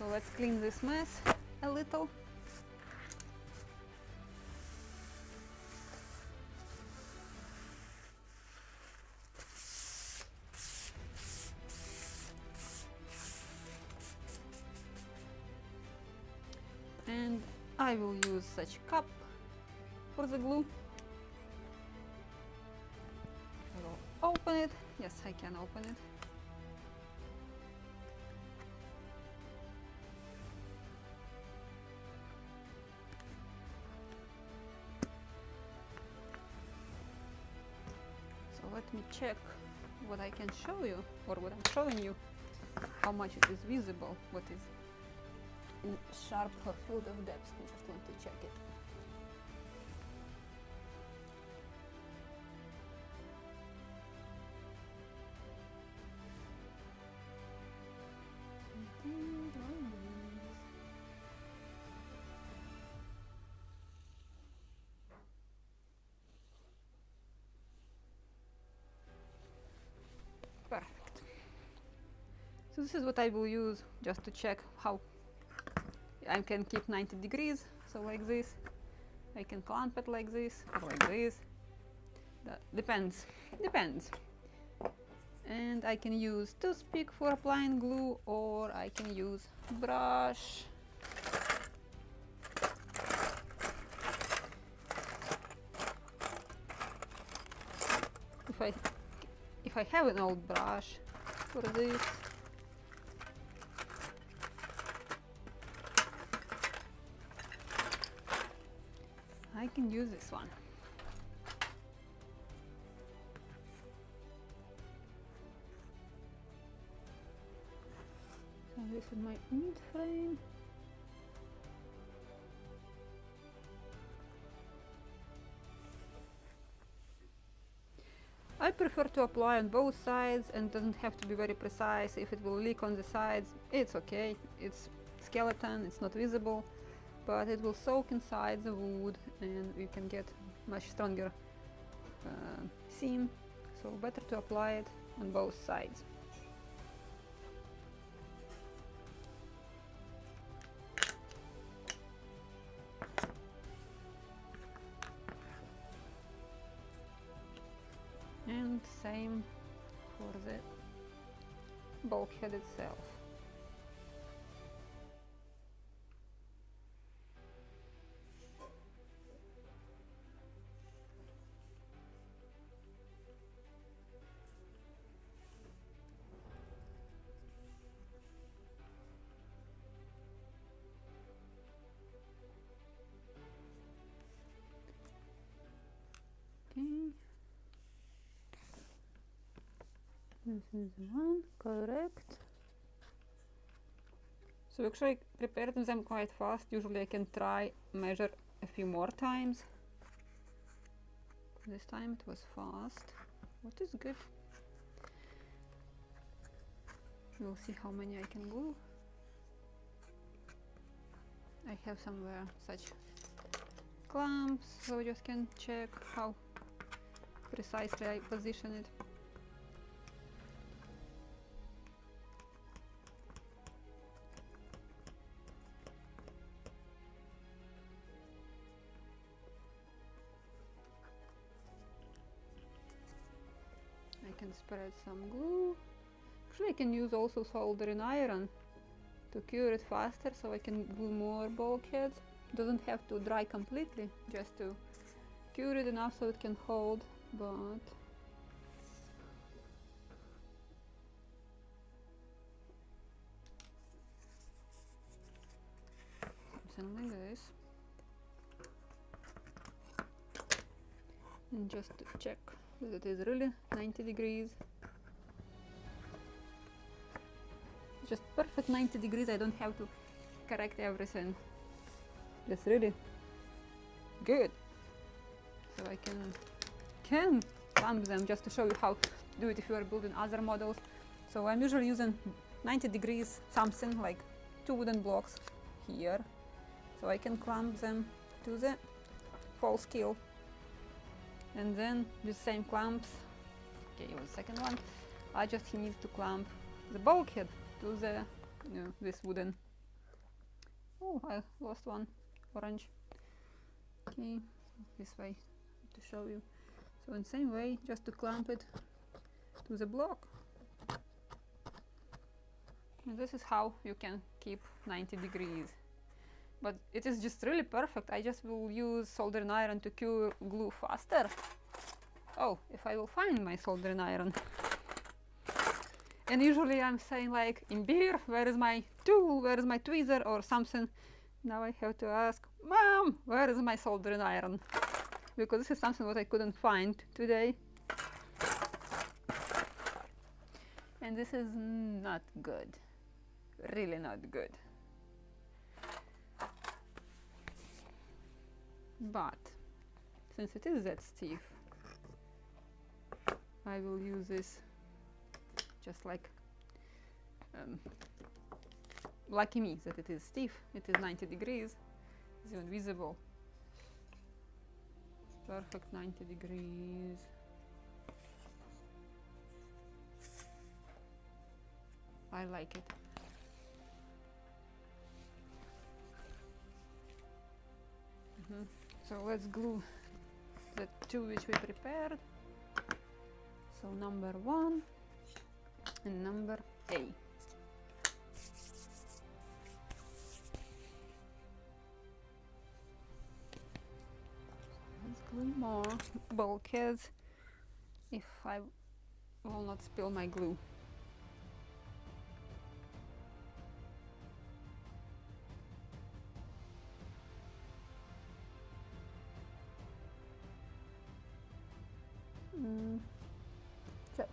Let's clean this mess a little. And I will use such cup for the glue. I will open it. Yes, I can open it. Let me check what I can show you, or what I'm showing you, how much it is visible, what is in sharp or field of depth. I just want to check it. Perfect. So this is what I will use just to check how I can keep 90 degrees. So like this, I can clamp it like this or like this. That depends. And I can use toothpick for applying glue, or I can use brush. If I have an old brush for this, I can use this one. So this is my mid frame. I prefer to apply on both sides, and doesn't have to be very precise. If it will leak on the sides, it's okay. It's skeleton, it's not visible, but it will soak inside the wood and we can get much stronger seam. So better to apply it on both sides. And same for the bulkhead itself. Okay. This is one, correct. So actually prepared them quite fast. Usually I can try measure a few more times. This time it was fast, what is good. We'll see how many I can glue. I have somewhere such clamps, so you just can check how precisely I position it. I can spread some glue. Actually I can use also soldering iron to cure it faster, so I can glue more bulkheads. Doesn't have to dry completely, just to cure it enough so it can hold, but something like this. And just to check that it is really 90 degrees. Just perfect 90 degrees, I don't have to correct everything. That's really good. So I can clamp them just to show you how to do it if you are building other models. So I'm usually using 90 degrees something like 2 wooden blocks here. So I can clamp them to the fall scale. And then the same clamps, okay, the second one, I just need to clamp the bulkhead to the, this wooden, oh, I lost one, orange, okay, this way to show you. So in the same way, just to clamp it to the block. And this is how you can keep 90 degrees. But it is just really perfect. I just will use soldering iron to cure glue faster. Oh, if I will find my soldering iron. And usually I'm saying like, in beer, where is my tool, where is my tweezer or something. Now I have to ask, Mom, where is my soldering iron? Because this is something what I couldn't find today. And this is not good. Really not good. But since it is that stiff, I will use this just like lucky me that it is stiff. It is 90 degrees, it's even visible. Perfect 90 degrees. I like it. So let's glue the two which we prepared. So number 1, and number A. Let's glue more bulkheads if I will not spill my glue.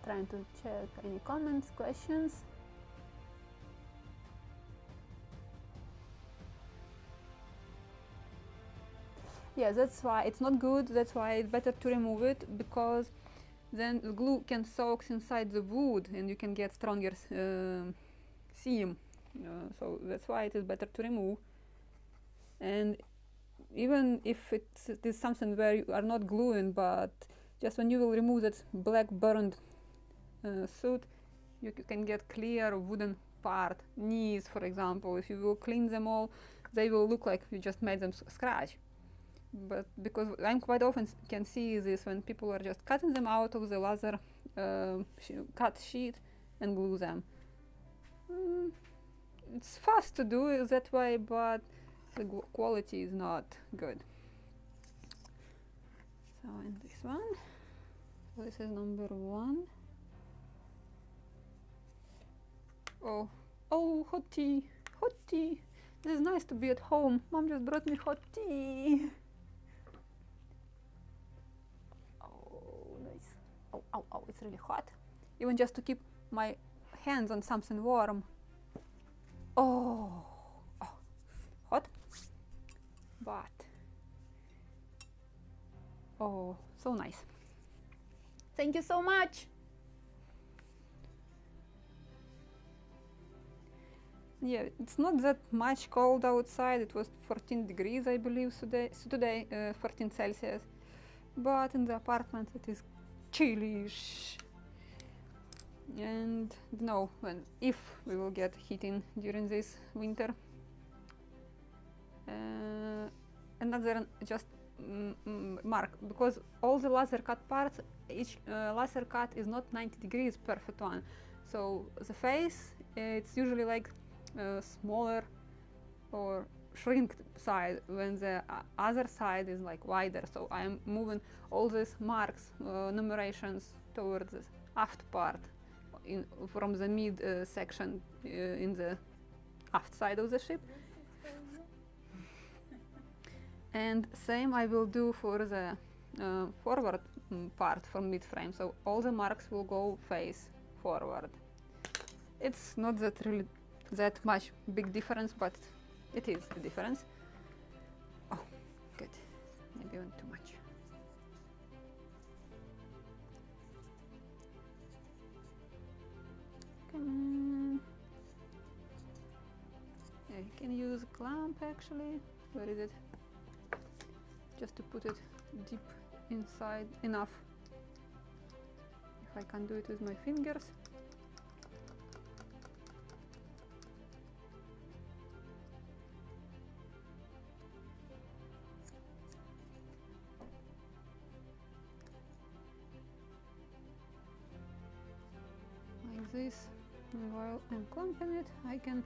Trying to check any comments, questions. Yeah, that's why it's not good. That's why it's better to remove it, because then the glue can soak inside the wood and you can get stronger seam. So that's why it is better to remove. And even if it is something where you are not gluing, but just when you will remove that black burned soot, you can get clear wooden part, knees for example. If you will clean them all, they will look like you just made them scratch. But because I'm quite often can see this when people are just cutting them out of the laser cut sheet and glue them. It's fast to do it that way, but the quality is not good. So in this one, so this is number 1. Oh, hot tea, hot tea. It's nice to be at home. Mom just brought me hot tea. Oh, nice. Oh, it's really hot. Even just to keep my hands on something warm. Oh, hot, but oh, so nice. Thank you so much. Yeah, it's not that much cold outside. It was 14 degrees, I believe, today 14 Celsius. But in the apartment it is chilly-ish. And no, if we will get heating during this winter. Another just mark, because all the laser cut parts, each laser cut is not 90 degrees perfect one. So the face, it's usually like smaller or shrink side, when the other side is like wider. So I am moving all these marks, numerations towards the aft part, from the mid section in the aft side of the ship. And same I will do for the forward part from mid frame. So all the marks will go face forward. It's not that much big difference, but it is a difference. Oh, good. Maybe even too much. Come on. Yeah, you can use a clamp actually. Where is it? Just to put it deep inside enough. If I can do it with my fingers. Like this. And while I'm clamping it, I can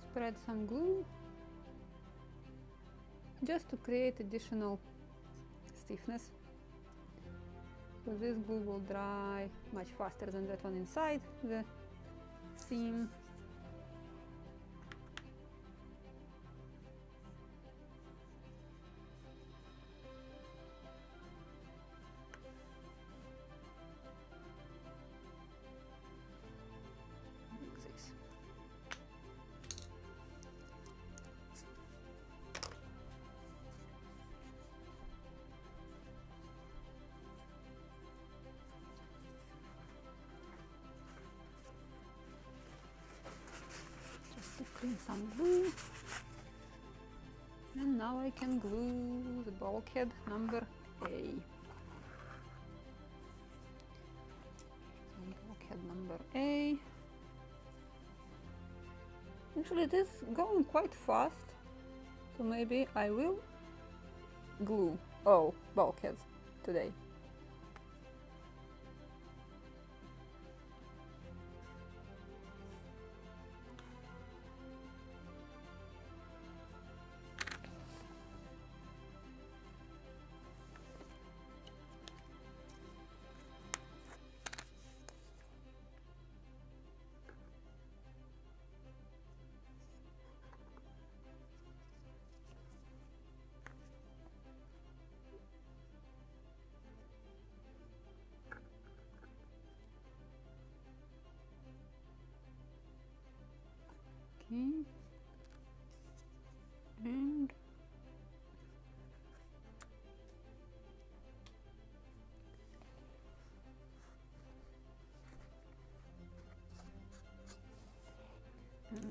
spread some glue just to create additional stiffness. So this glue will dry much faster than that one inside the seam. Like this. Clean some glue, and now I can glue the bulkhead number A. So bulkhead number A. Actually, it is going quite fast, so maybe I will glue all bulkheads today. Okay. And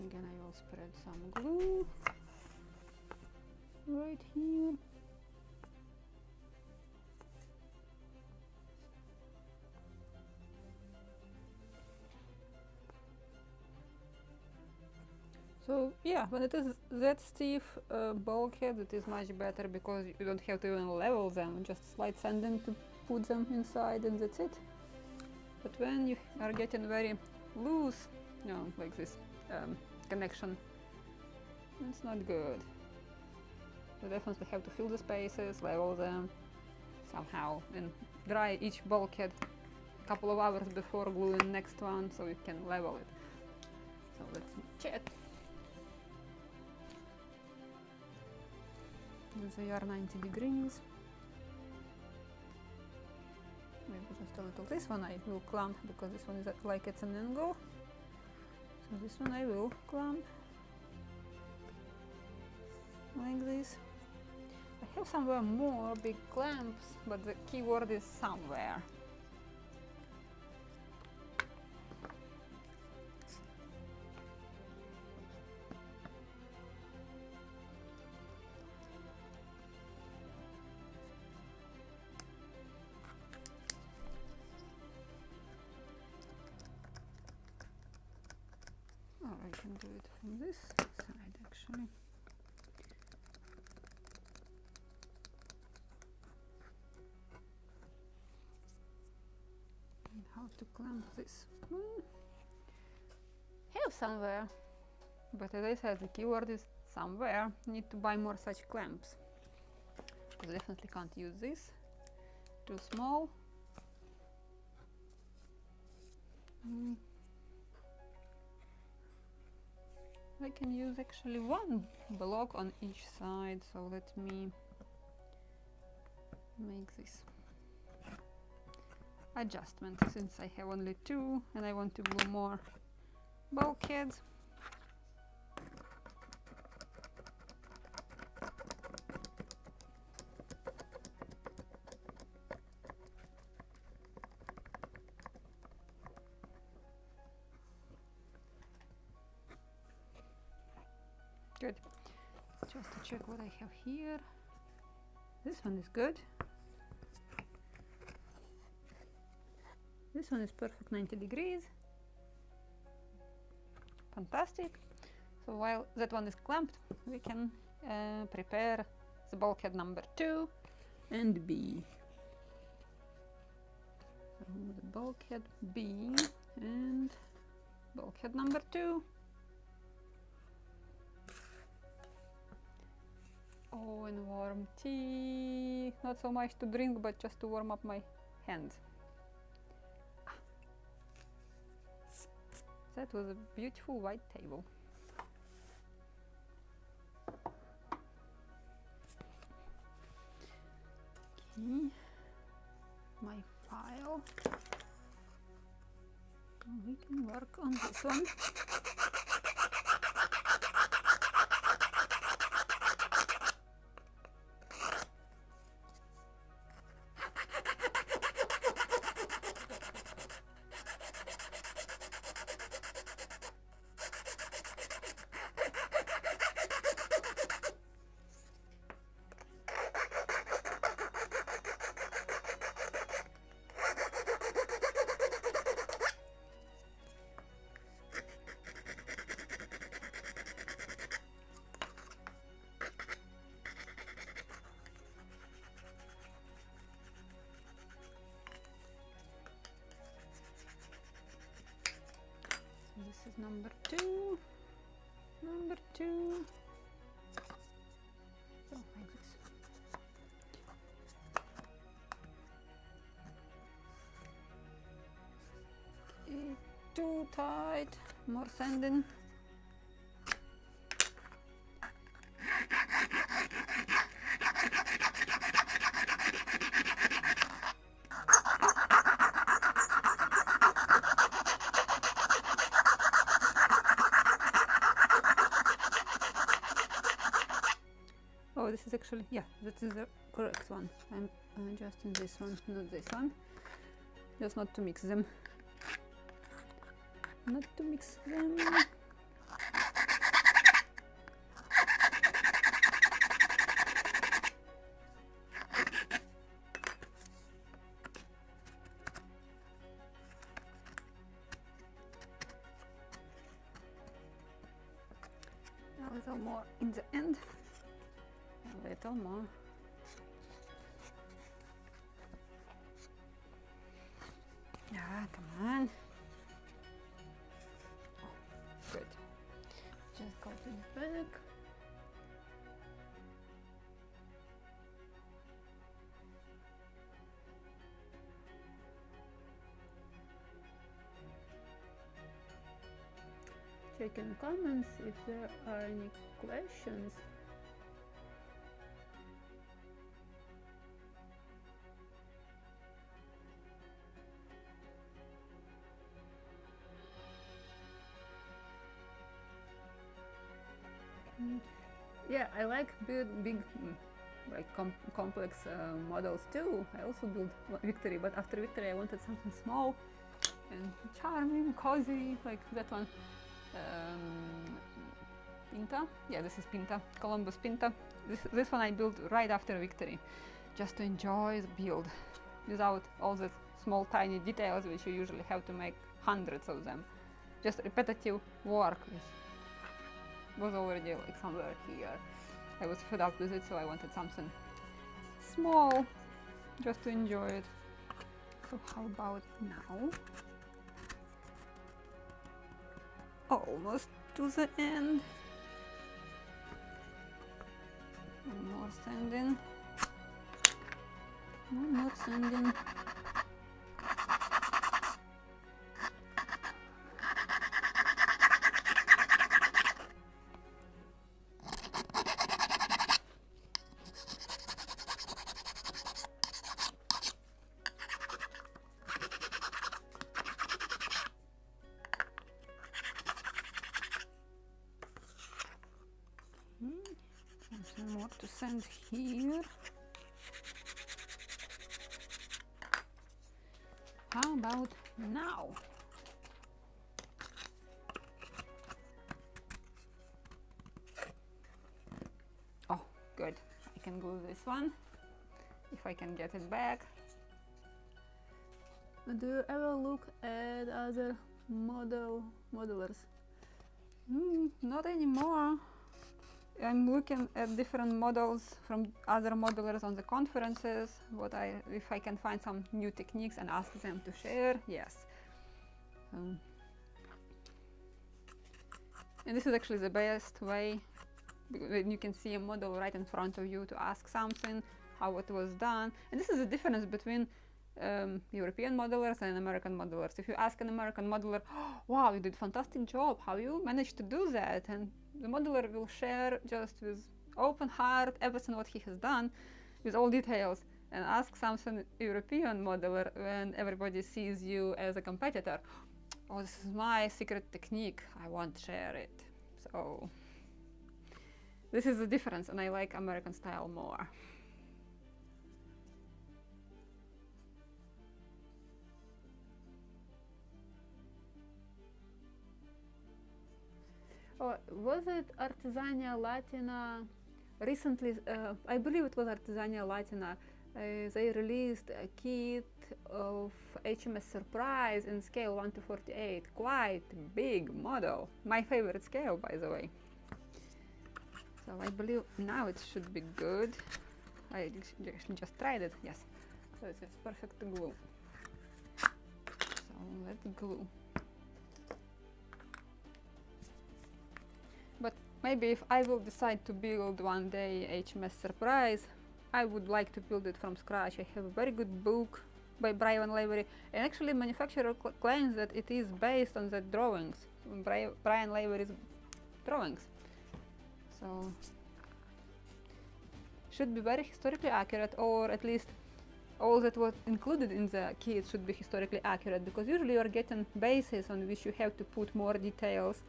again I will spread some glue right here. So yeah, when it is that stiff bulkhead, it is much better because you don't have to even level them, just slide sand them to put them inside and that's it. But when you are getting very loose, you know, like this connection, it's not good. You definitely have to fill the spaces, level them somehow, and dry each bulkhead a couple of hours before gluing next one so you can level it. So let's check. They are 90 degrees. Maybe just a little. This one I will clamp because this one is like it's an angle. So this one I will clamp like this. I have somewhere more big clamps, but the keyword is somewhere. Or I can do it from this side actually. And how to clamp this? Have somewhere, but as I said, the keyword is somewhere. Need to buy more such clamps. I definitely can't use this. Too small. I can use actually one block on each side, so let me make this adjustment since I have only two and I want to glue more bulkheads. Good. Just to check what I have here. This one is good. This one is perfect 90 degrees. Fantastic. So while that one is clamped, we can prepare the bulkhead number 2 and B. So the bulkhead B and bulkhead number 2. Oh, and warm tea. Not so much to drink, but just to warm up my hands. That was a beautiful white table. Okay, my file. We can work on this one. This is number 2. Number 2. So like this. Okay, too tight. More sanding. actually, yeah, that is the correct one. I'm adjusting this one, not this one. Just not to mix them. Not to mix them. A little more in the end. A little more. Yeah, come on. Oh, good. Just go to the back. Check in comments if there are any questions. Yeah, I like big like complex models too. I also built Victory, but after Victory I wanted something small and charming, cozy, like that one. Pinta? Yeah, this is Pinta, Columbus Pinta. This one I built right after Victory, just to enjoy the build, without all the small tiny details which you usually have to make hundreds of them. Just repetitive work was already like somewhere here. I was fed up with it, so I wanted something small, just to enjoy it. So how about now? Almost to the end. One more sanding. One more sanding. Something more to sand here. How about now? Oh, good. I can glue this one if I can get it back. Do you ever look at other modelers? Not anymore. I'm looking at different models from other modelers on the conferences, if I can find some new techniques and ask them to share, yes. And this is actually the best way, when you can see a model right in front of you, to ask something, how it was done. And this is the difference between European modelers and American modelers. If you ask an American modeler, oh, wow, you did a fantastic job, how you managed to do that? And the modeler will share just with open heart everything what he has done with all details, and ask something European modeler when everybody sees you as a competitor. Oh, this is my secret technique, I won't share it. So this is the difference, and I like American style more. Oh, was it Artisania Latina? Recently, I believe it was Artisania Latina. They released a kit of HMS Surprise in scale 1:48. Quite big model. My favorite scale, by the way. So I believe now it should be good. I just tried it. Yes. So it's perfect to glue. So let's glue. But maybe if I will decide to build one day HMS Surprise, I would like to build it from scratch. I have a very good book by Brian Lavery, and actually manufacturer claims that it is based on the drawings, Brian Lavery's drawings. So should be very historically accurate, or at least all that was included in the kit should be historically accurate, because usually you are getting bases on which you have to put more details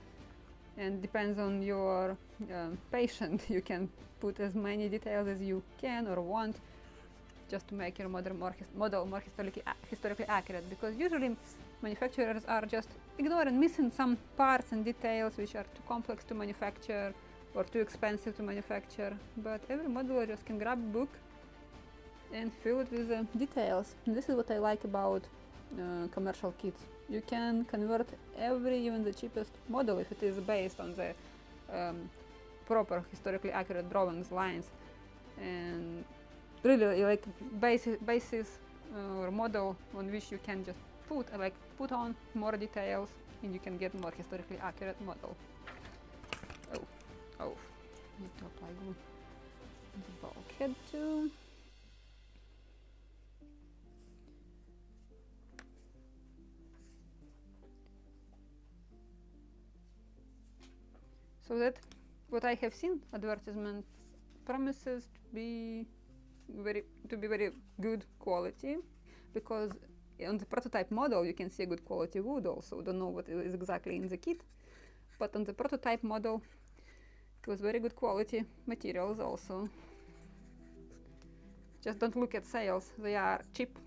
and depends on your patient. You can put as many details as you can or want, just to make your model more historically accurate, because usually manufacturers are just ignoring, missing some parts and details which are too complex to manufacture or too expensive to manufacture. But every modeler just can grab a book and fill it with details. And this is what I like about commercial kits. You can convert even the cheapest model, if it is based on the proper historically accurate drawings, lines, and really like basis or model on which you can just put on more details, and you can get more historically accurate model. Oh, need to apply glue on the bulkhead too. So that what I have seen, advertisement promises to be very good quality, because on the prototype model you can see a good quality wood also. Don't know what is exactly in the kit, but on the prototype model it was very good quality materials also. Just don't look at sales, they are cheap.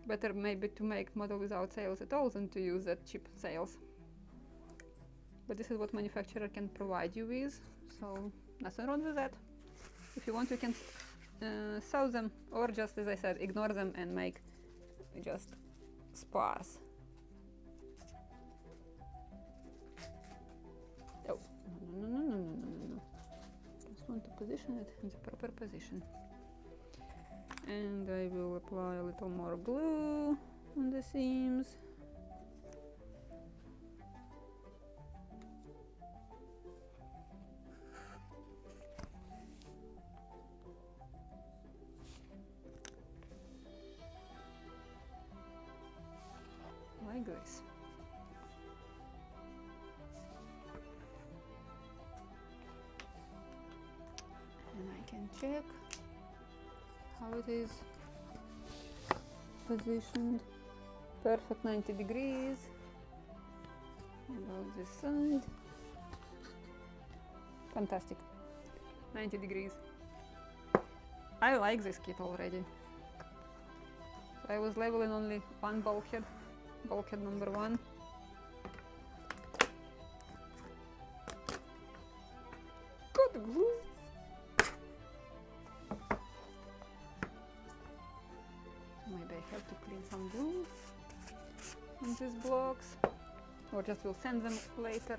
Better maybe to make model without sales at all than to use that cheap sales. But this is what manufacturer can provide you with, so nothing wrong with that. If you want, you can sew them, or just, as I said, ignore them and make just sparse. Oh, no. Just want to position it in the proper position. And I will apply a little more glue on the seams. Like this. And I can check how it is positioned. Perfect 90 degrees. And on this side. Fantastic. 90 degrees. I like this kit already. I was leveling only one bulkhead. Bulkhead number 1. Good glue. Maybe I have to clean some glue on these blocks, or just will send them later.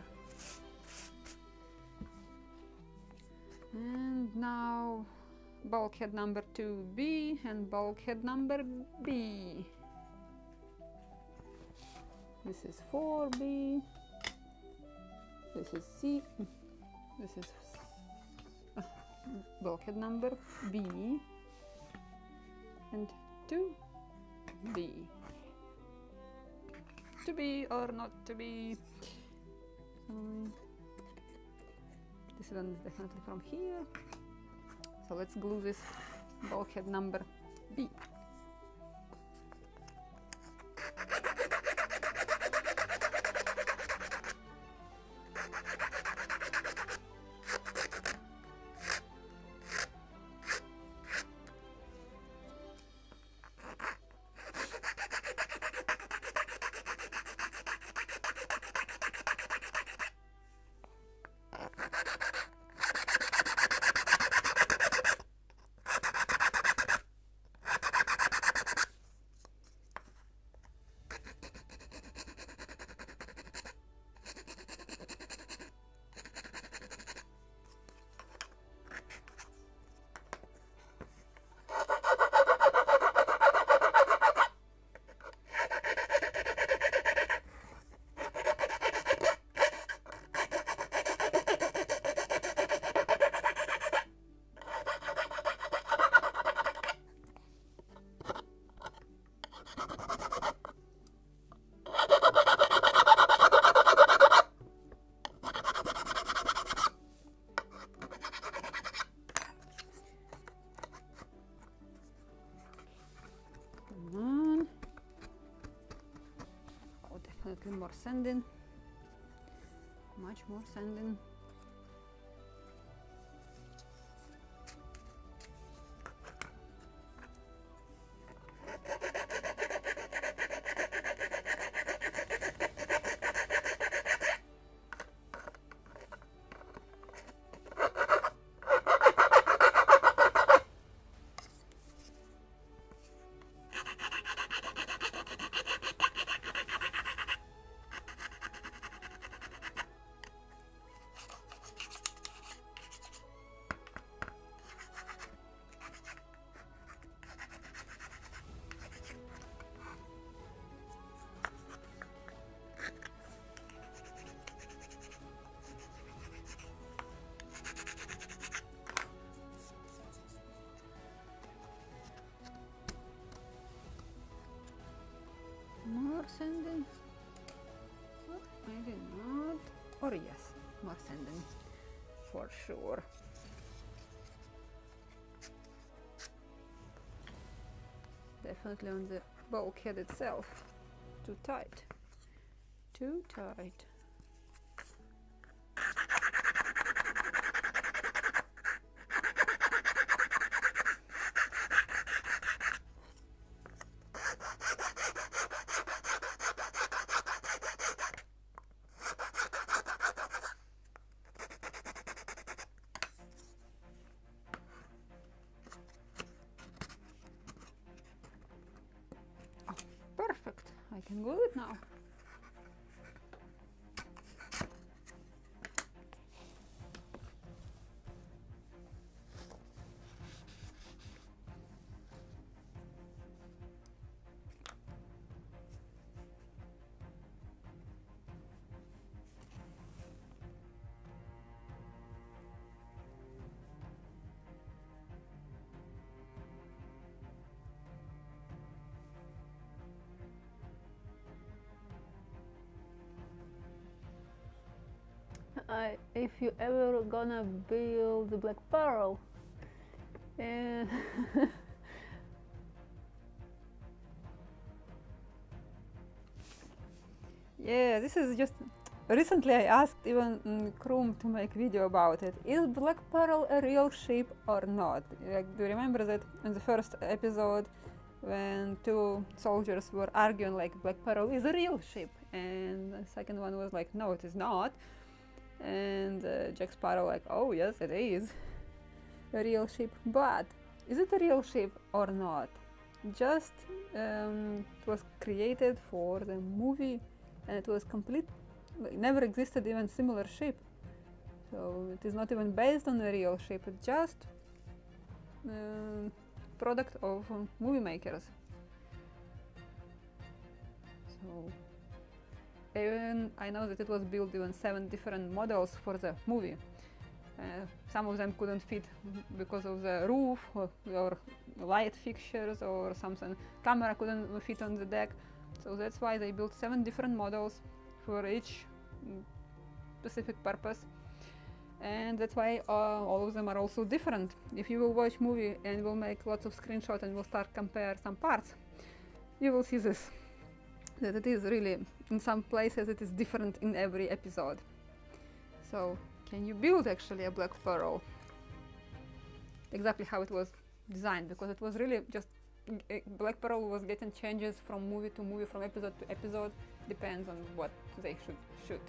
And now bulkhead number 2B and bulkhead number B. This is 4B, this is C, this is bulkhead number B, and 2B. To be or not to be. This one is definitely from here. So let's glue this bulkhead number B. More sanding. much more sanding. More sanding? Oh, maybe not. Or yes, more sanding for sure. Definitely on the bulkhead itself. Too tight. Too tight. Perfect. I can glue it now. If you ever gonna build the black pearl, yeah, this is just recently I asked even Krum to make video about it. Is black pearl a real ship or not? Like, do you remember that in the first episode when two soldiers were arguing like black pearl is a real ship, and the second one was like, no, it is not. And Jack Sparrow like, oh yes, it is a real ship, but is it a real ship or not? Just it was created for the movie, and it was complete, never existed even similar ship, so it is not even based on a real ship. It's just product of movie makers. So even I know that it was built even 7 different models for the movie. Some of them couldn't fit because of the roof or light fixtures or something. Camera couldn't fit on the deck. So that's why they built 7 different models for each specific purpose. And that's why all of them are also different. If you will watch movie and will make lots of screenshots and will start compare some parts, you will see this. That it is really, in some places it is different in every episode. So can you build actually a black pearl exactly how it was designed? Because it was really just black pearl was getting changes from movie to movie, from episode to episode, depends on what they should shoot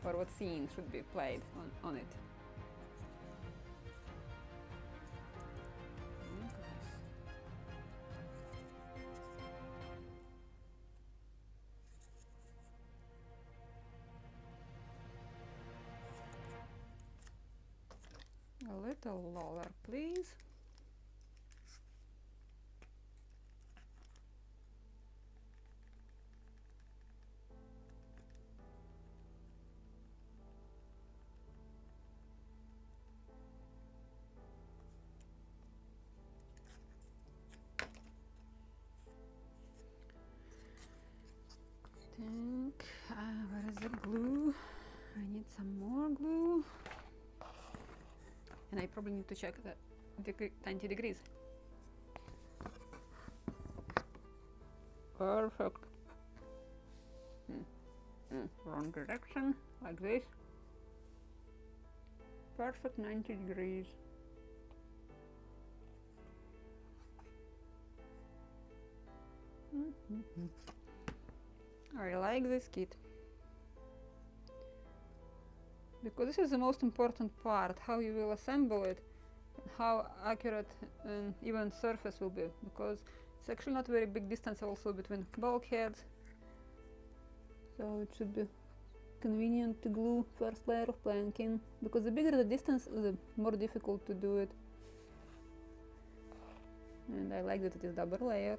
or what scene should be played on it. A little lower, please. Where is the glue? I need some more glue. And I probably need to check the 90 degrees. Perfect. Wrong direction, like this. Perfect 90 degrees. I like this kit because this is the most important part, how you will assemble it, how accurate an even surface will be, because it's actually not very big distance also between bulkheads, so it should be convenient to glue first layer of planking, because the bigger the distance, the more difficult to do it. And I like that it is double layer,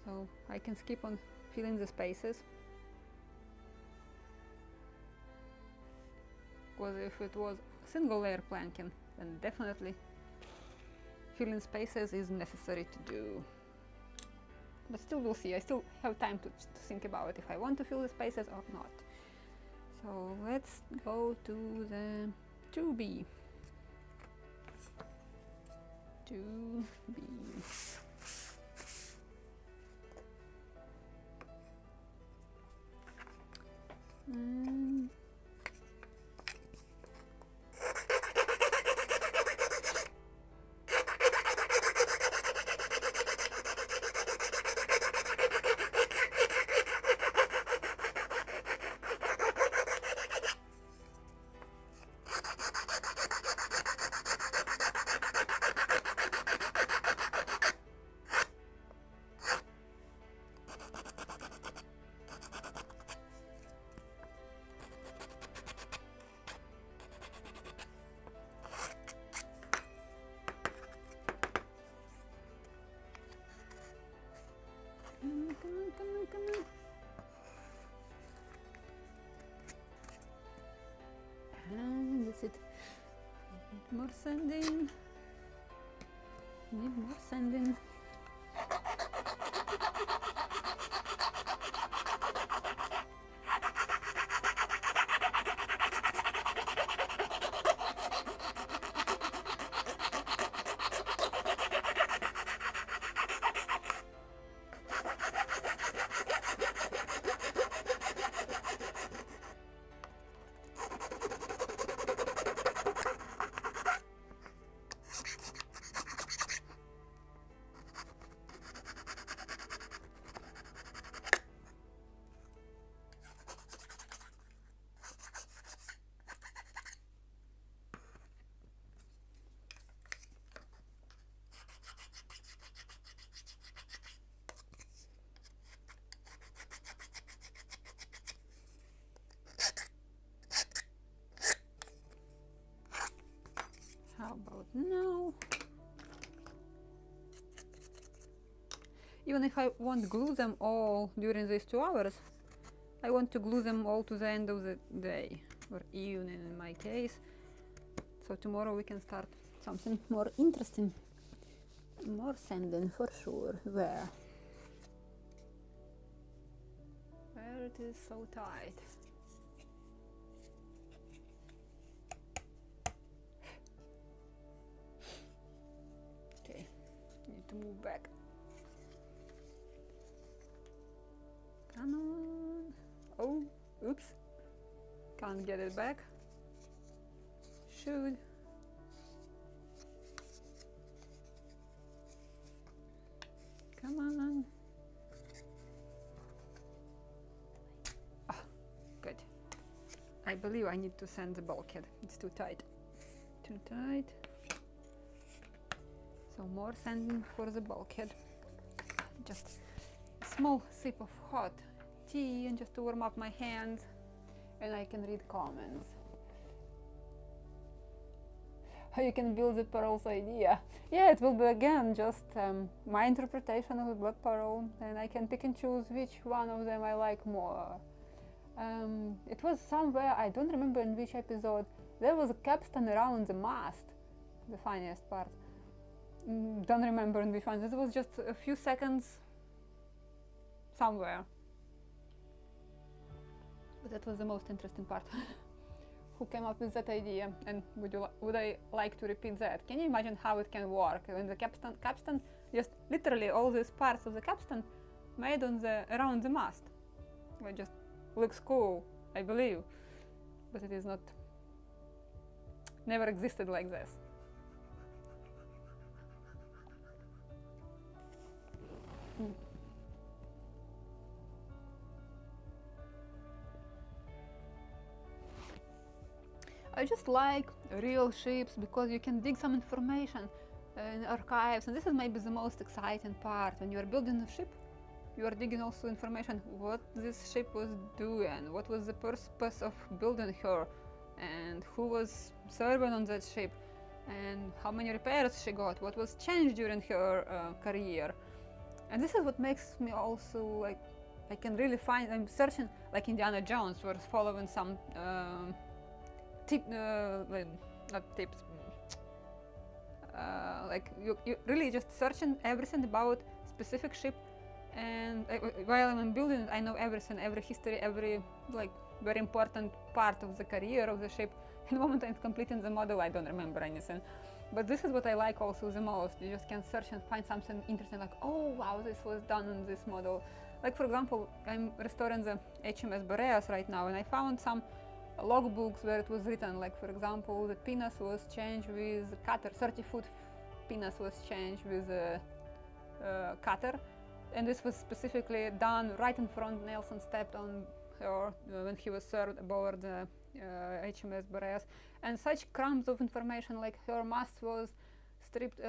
so I can skip on filling the spaces, because if it was single layer planking, then definitely filling spaces is necessary to do. But still, we'll see. I still have time to think about if I want to fill the spaces or not. So let's go to the 2B. 2B. Come on. And that's it. Need more sanding. Need more sanding. How about now? Even if I won't glue them all during these 2 hours, I want to glue them all to the end of the day, or evening in my case. So tomorrow we can start something more interesting. More sanding for sure. Where it is so tight. Okay, need to move back. Come on. Oh, oops. Can't get it back. Should. Come on. Ah, good. I believe I need to sand the bulkhead. It's too tight. Too tight. So more sanding for the bulkhead. Just a small sip of hot tea and just to warm up my hands, and I can read comments. How you can build the pearls idea. Yeah, it will be again just my interpretation of the black pearl, and I can pick and choose which one of them I like more. It was somewhere, I don't remember in which episode, there was a capstan around the mast, the funniest part. Don't remember in which one. This was just a few seconds somewhere. But that was the most interesting part. Who came up with that idea, and would I like to repeat that? Can you imagine how it can work when the capstan, just literally all these parts of the capstan made on around the mast? It just looks cool, I believe, but it is not never existed like this. I just like real ships because you can dig some information in archives, and this is maybe the most exciting part. When you are building a ship, you are digging also information what this ship was doing, what was the purpose of building her, and who was serving on that ship, and how many repairs she got, what was changed during her career. And this is what makes me also like, I can really find, I'm searching like Indiana Jones, was following some not tips, like you really just searching everything about specific ship, and while I'm building it, I know everything, every history, every like very important part of the career of the ship. In the moment I'm completing the model, I don't remember anything. But this is what I like also the most. You just can search and find something interesting, like, oh wow, this was done on this model. Like for example, I'm restoring the HMS Boreas right now, and I found some logbooks where it was written, like for example, the pinnace was changed with cutter, 30-foot pinnace was changed with a cutter, and this was specifically done right in front. Nelson stepped on her when he was served aboard the HMS Boreas, and such crumbs of information, like her mast was stripped,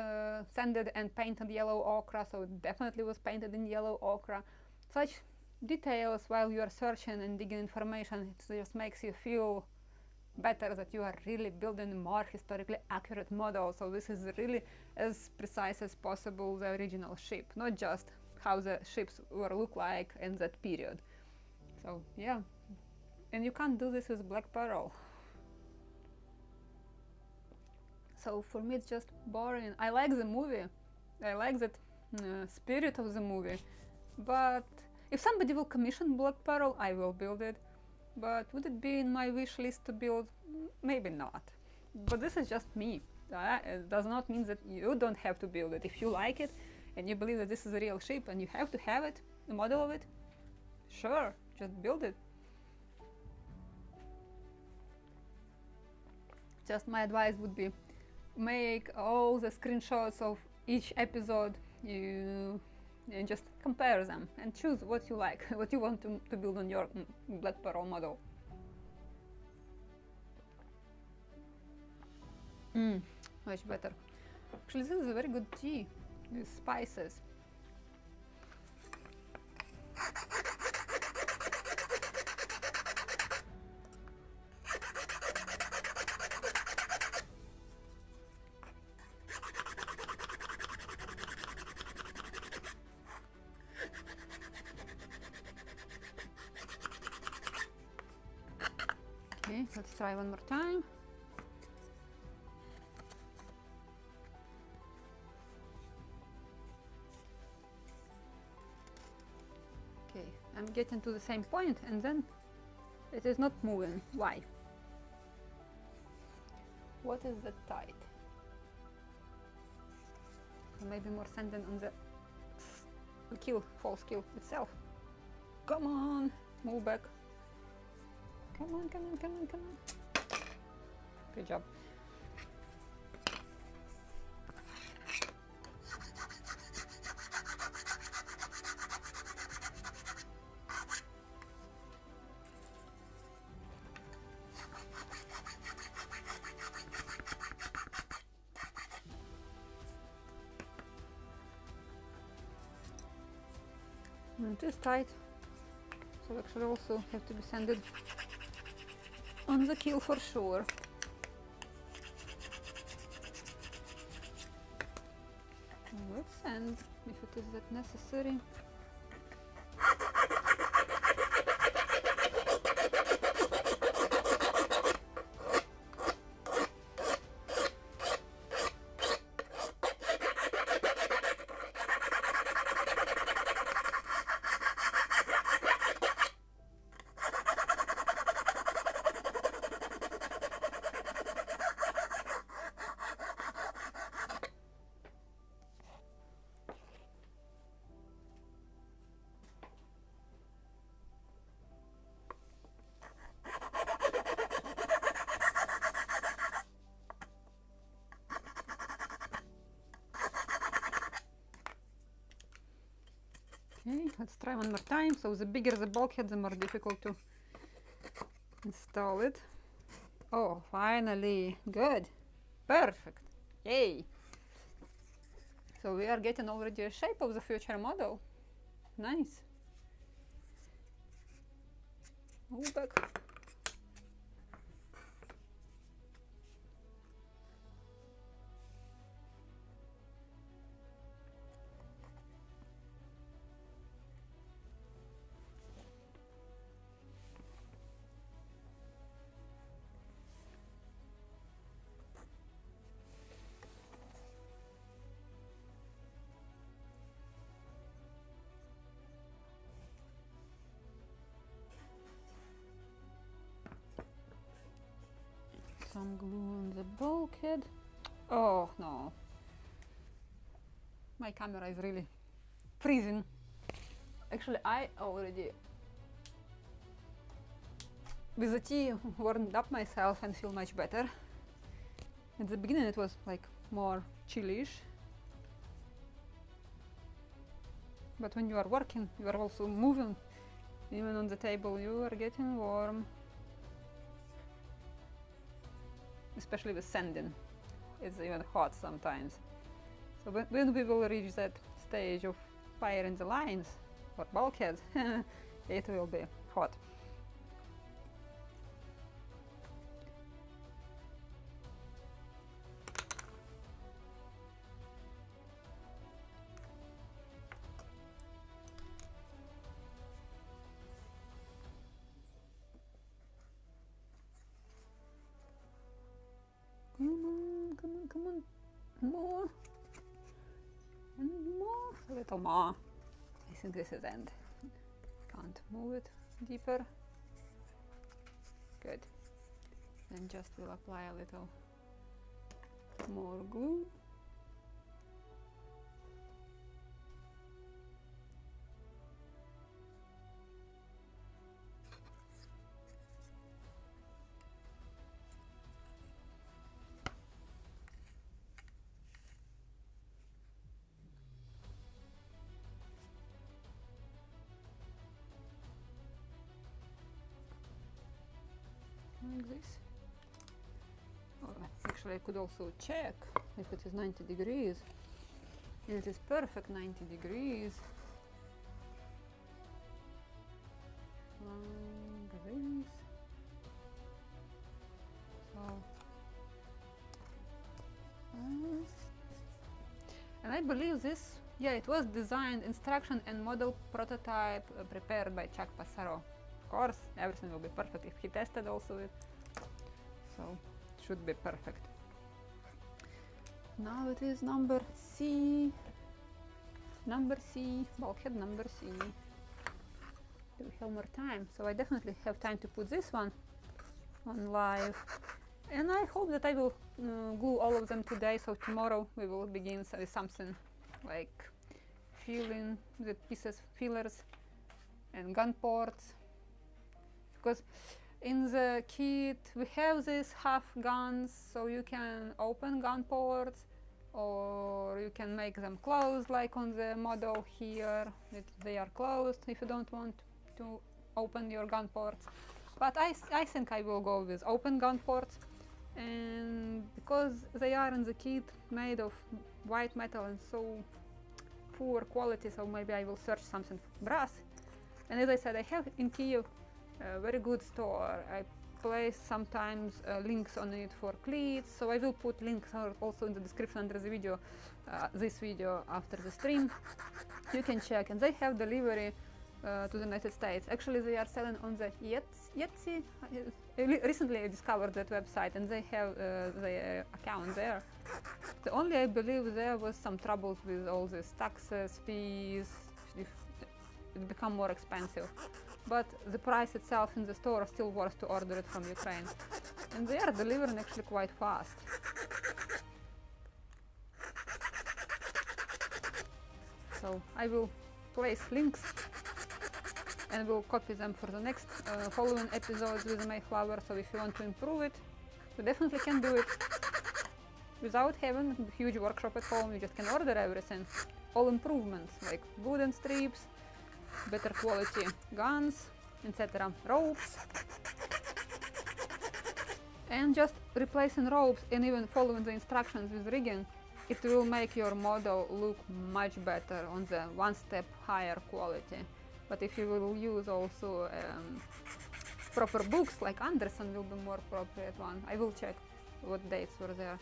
sanded and painted yellow ochre, so it definitely was painted in yellow ochre. Such details while you are searching and digging information, it just makes you feel better that you are really building a more historically accurate model. So this is really as precise as possible the original ship, not just how the ships were look like in that period. So yeah, and you can't do this with Black Pearl. So for me it's just boring. I like the movie, I like that spirit of the movie, but if somebody will commission Black Pearl, I will build it. But would it be in my wish list to build? Maybe not. But this is just me. It does not mean that you don't have to build it. If you like it and you believe that this is a real ship and you have to have it, the model of it, sure, just build it. Just my advice would be, make all the screenshots of each episode and just compare them and choose what you like, what you want to build on your Black Pearl model. Much better. Actually, this is a very good tea with spices. Okay, let's try one more time. Okay, I'm getting to the same point and then it is not moving. Why? What is the tide? Maybe more sanding on the false kill itself. Come on, move back. Come on, come on, come on, come on. Good job. It is tight, so actually also have to be sanded on the keel for sure. Let's sand if it is that necessary. Okay, let's try one more time. So the bigger the bulkhead, the more difficult to install it. Oh, finally, good, perfect, yay. So we are getting already a shape of the future model. Nice. Move back. Some glue on the bulkhead. Oh no, my camera is really freezing. Actually, I already with the tea warmed up myself and feel much better. At the beginning it was like more chillish, but when you are working you are also moving. Even on the table you are getting warm, especially with sanding. It's even hot sometimes. So when we will reach that stage of firing the lines for bulkheads, it will be hot. Come on, come on, come on. More. And more. A little more. I think this is end. Can't move it deeper. Good. Then just will apply a little more glue. Like this. Oh, actually I could also check if it is 90 degrees. It is perfect 90 degrees. Like this. So, and I believe this, yeah, it was designed, instruction and model prototype prepared by Chuck Passaro. Of course, everything will be perfect if he tested also it. So, it should be perfect. Now it is number C. Number C, bulkhead number C. Do we have more time? So I definitely have time to put this one on live. And I hope that I will glue all of them today, so tomorrow we will begin with something like filling the pieces, fillers and gun ports. Because in the kit we have these half guns, so you can open gun ports or you can make them closed, like on the model here, that they are closed if you don't want to open your gun ports. But I think I will go with open gun ports, and because they are in the kit made of white metal and so poor quality, so maybe I will search something brass. And as I said, I have in Kyiv a very good store. I place sometimes links on it for cleats, so I will put links also in the description under the video, this video after the stream. You can check, and they have delivery to the United States. Actually, they are selling on the Etsy. Recently I discovered that website, and they have their account there. The only, I believe, there was some troubles with all these taxes, fees. It become more expensive, but the price itself in the store is still worth to order it from Ukraine, and they are delivering actually quite fast. So I will place links and will copy them for the next following episodes with Mayflower. So if you want to improve it, you definitely can do it without having a huge workshop at home. You just can order everything, all improvements like wooden strips, better quality guns, etc. Ropes. And just replacing ropes and even following the instructions with rigging, it will make your model look much better on the one step higher quality. But if you will use also proper books like Anderson will be more appropriate one. I will check what dates were there.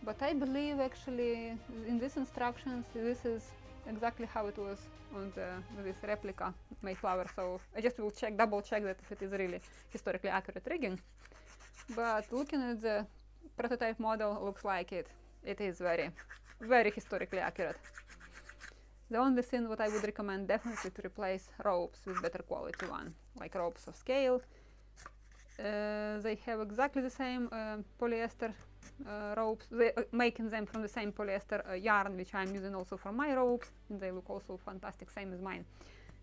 But I believe actually in these instructions this is exactly how it was on this replica Mayflower. So I just will double check that if it is really historically accurate rigging. But looking at the prototype model, looks like it is very, very historically accurate. The only thing what I would recommend definitely to replace ropes with better quality one, like ropes of scale. They have exactly the same polyester ropes. They making them from the same polyester yarn which I'm using also for my ropes, and they look also fantastic, same as mine.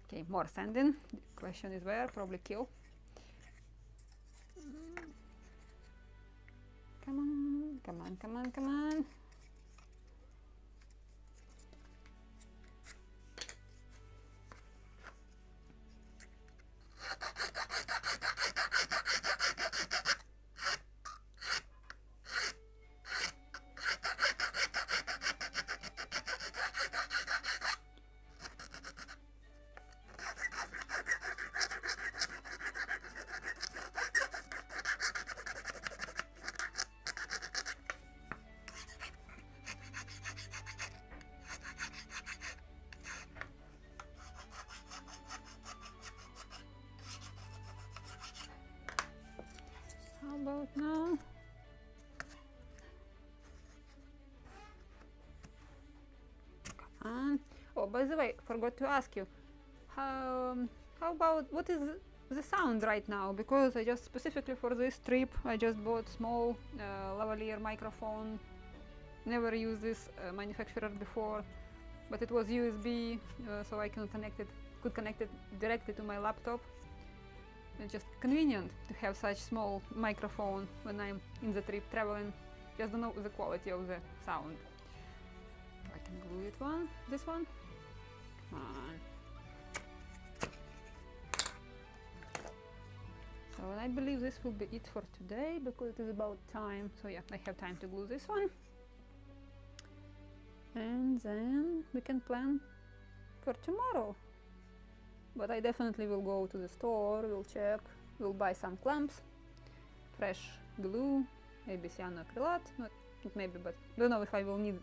Okay, more sanding. The question is where? Probably Kyiv. Come on, come on, come on, come on. How about now? Come on. Oh, by the way, forgot to ask you, how about what is the sound right now? Because I just specifically for this trip I just bought small lavalier microphone. Never used this manufacturer before, but it was USB, so I could connect it directly to my laptop. It's just convenient to have such small microphone when I'm in the trip traveling. Just don't know the quality of the sound. I can glue it this one. Come on. So I believe this will be it for today because it is about time. So yeah, I have time to glue this one. And then we can plan for tomorrow. But I definitely will go to the store, we'll check, we'll buy some clamps, fresh glue, maybe cyanoacrylate, not maybe, but don't know if I will need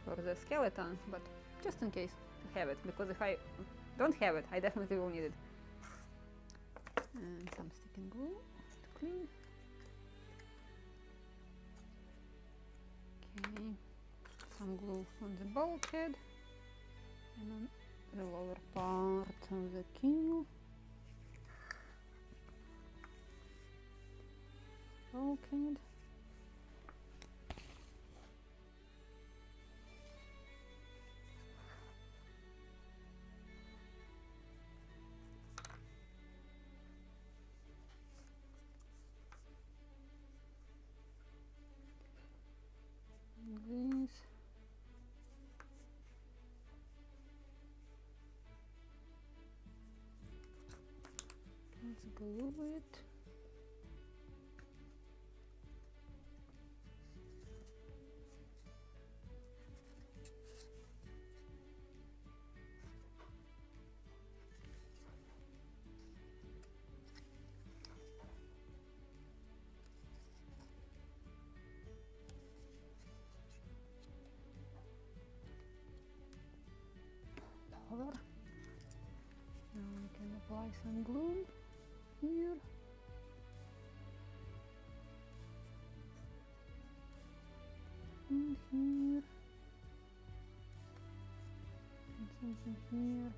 for the skeleton, but just in case to have it, because if I don't have it, I definitely will need it. And some sticking glue to clean. Okay, some glue on the bulkhead and on the lower part of the keel. Bulkhead. This. Let's glue it. Now we can apply some glue here. And here. And something here.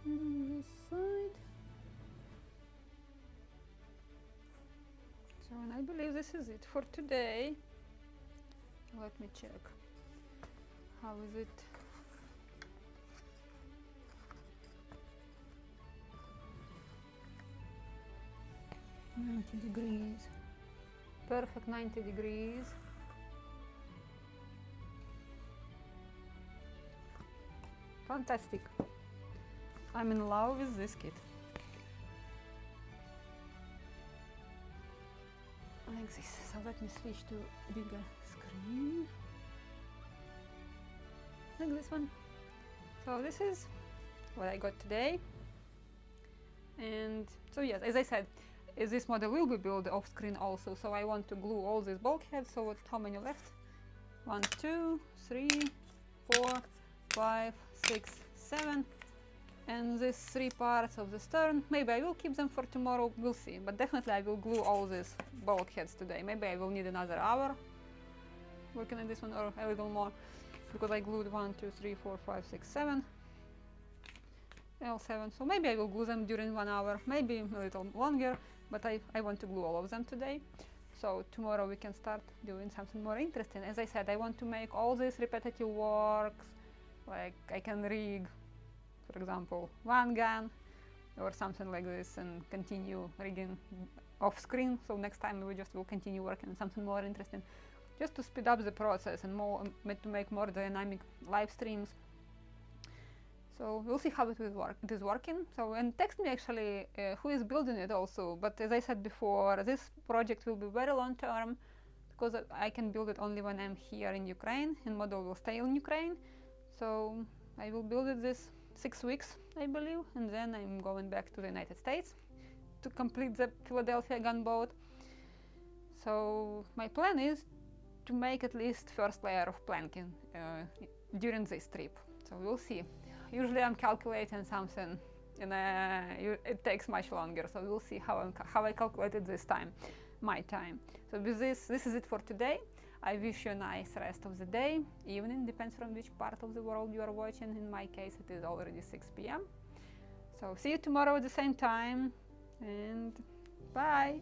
And on this side. So, and I believe this is it for today. Let me check. How is it? 90 degrees. Perfect 90 degrees. Fantastic. I'm in love with this kit. Like this. So let me switch to bigger screen. Like this one. So this is what I got today. And so yes, as I said, this model will be built off screen also. So I want to glue all these bulkheads. So what, how many left? 1, 2, 3, 4, 5, 6, 7. And these 3 parts of the stern, maybe I will keep them for tomorrow, we'll see. But definitely I will glue all these bulkheads today. Maybe I will need another hour working on this one, or a little more, because I glued 1, 2, 3, 4, 5, 6, 7. All 7. So maybe I will glue them during 1 hour, maybe a little longer, but I want to glue all of them today. So tomorrow we can start doing something more interesting. As I said, I want to make all these repetitive works, like I can rig, for example, one gun or something like this, and continue rigging off screen. So next time we just will continue working on something more interesting, just to speed up the process and more to make more dynamic live streams. So we'll see how it will work. It is working. So, and text me actually who is building it also. But as I said before, this project will be very long term, because I can build it only when I'm here in Ukraine, and model will stay in Ukraine. So I will build it this 6 weeks, I believe, and then I'm going back to the United States to complete the Philadelphia gunboat. So my plan is to make at least first layer of planking during this trip. So we'll see. Usually I'm calculating something and it takes much longer, so we'll see how I calculated this time, my time. So with this is it for today. I wish you a nice rest of the day, evening, depends from which part of the world you are watching. In my case it is already 6 p.m. So see you tomorrow at the same time, and bye!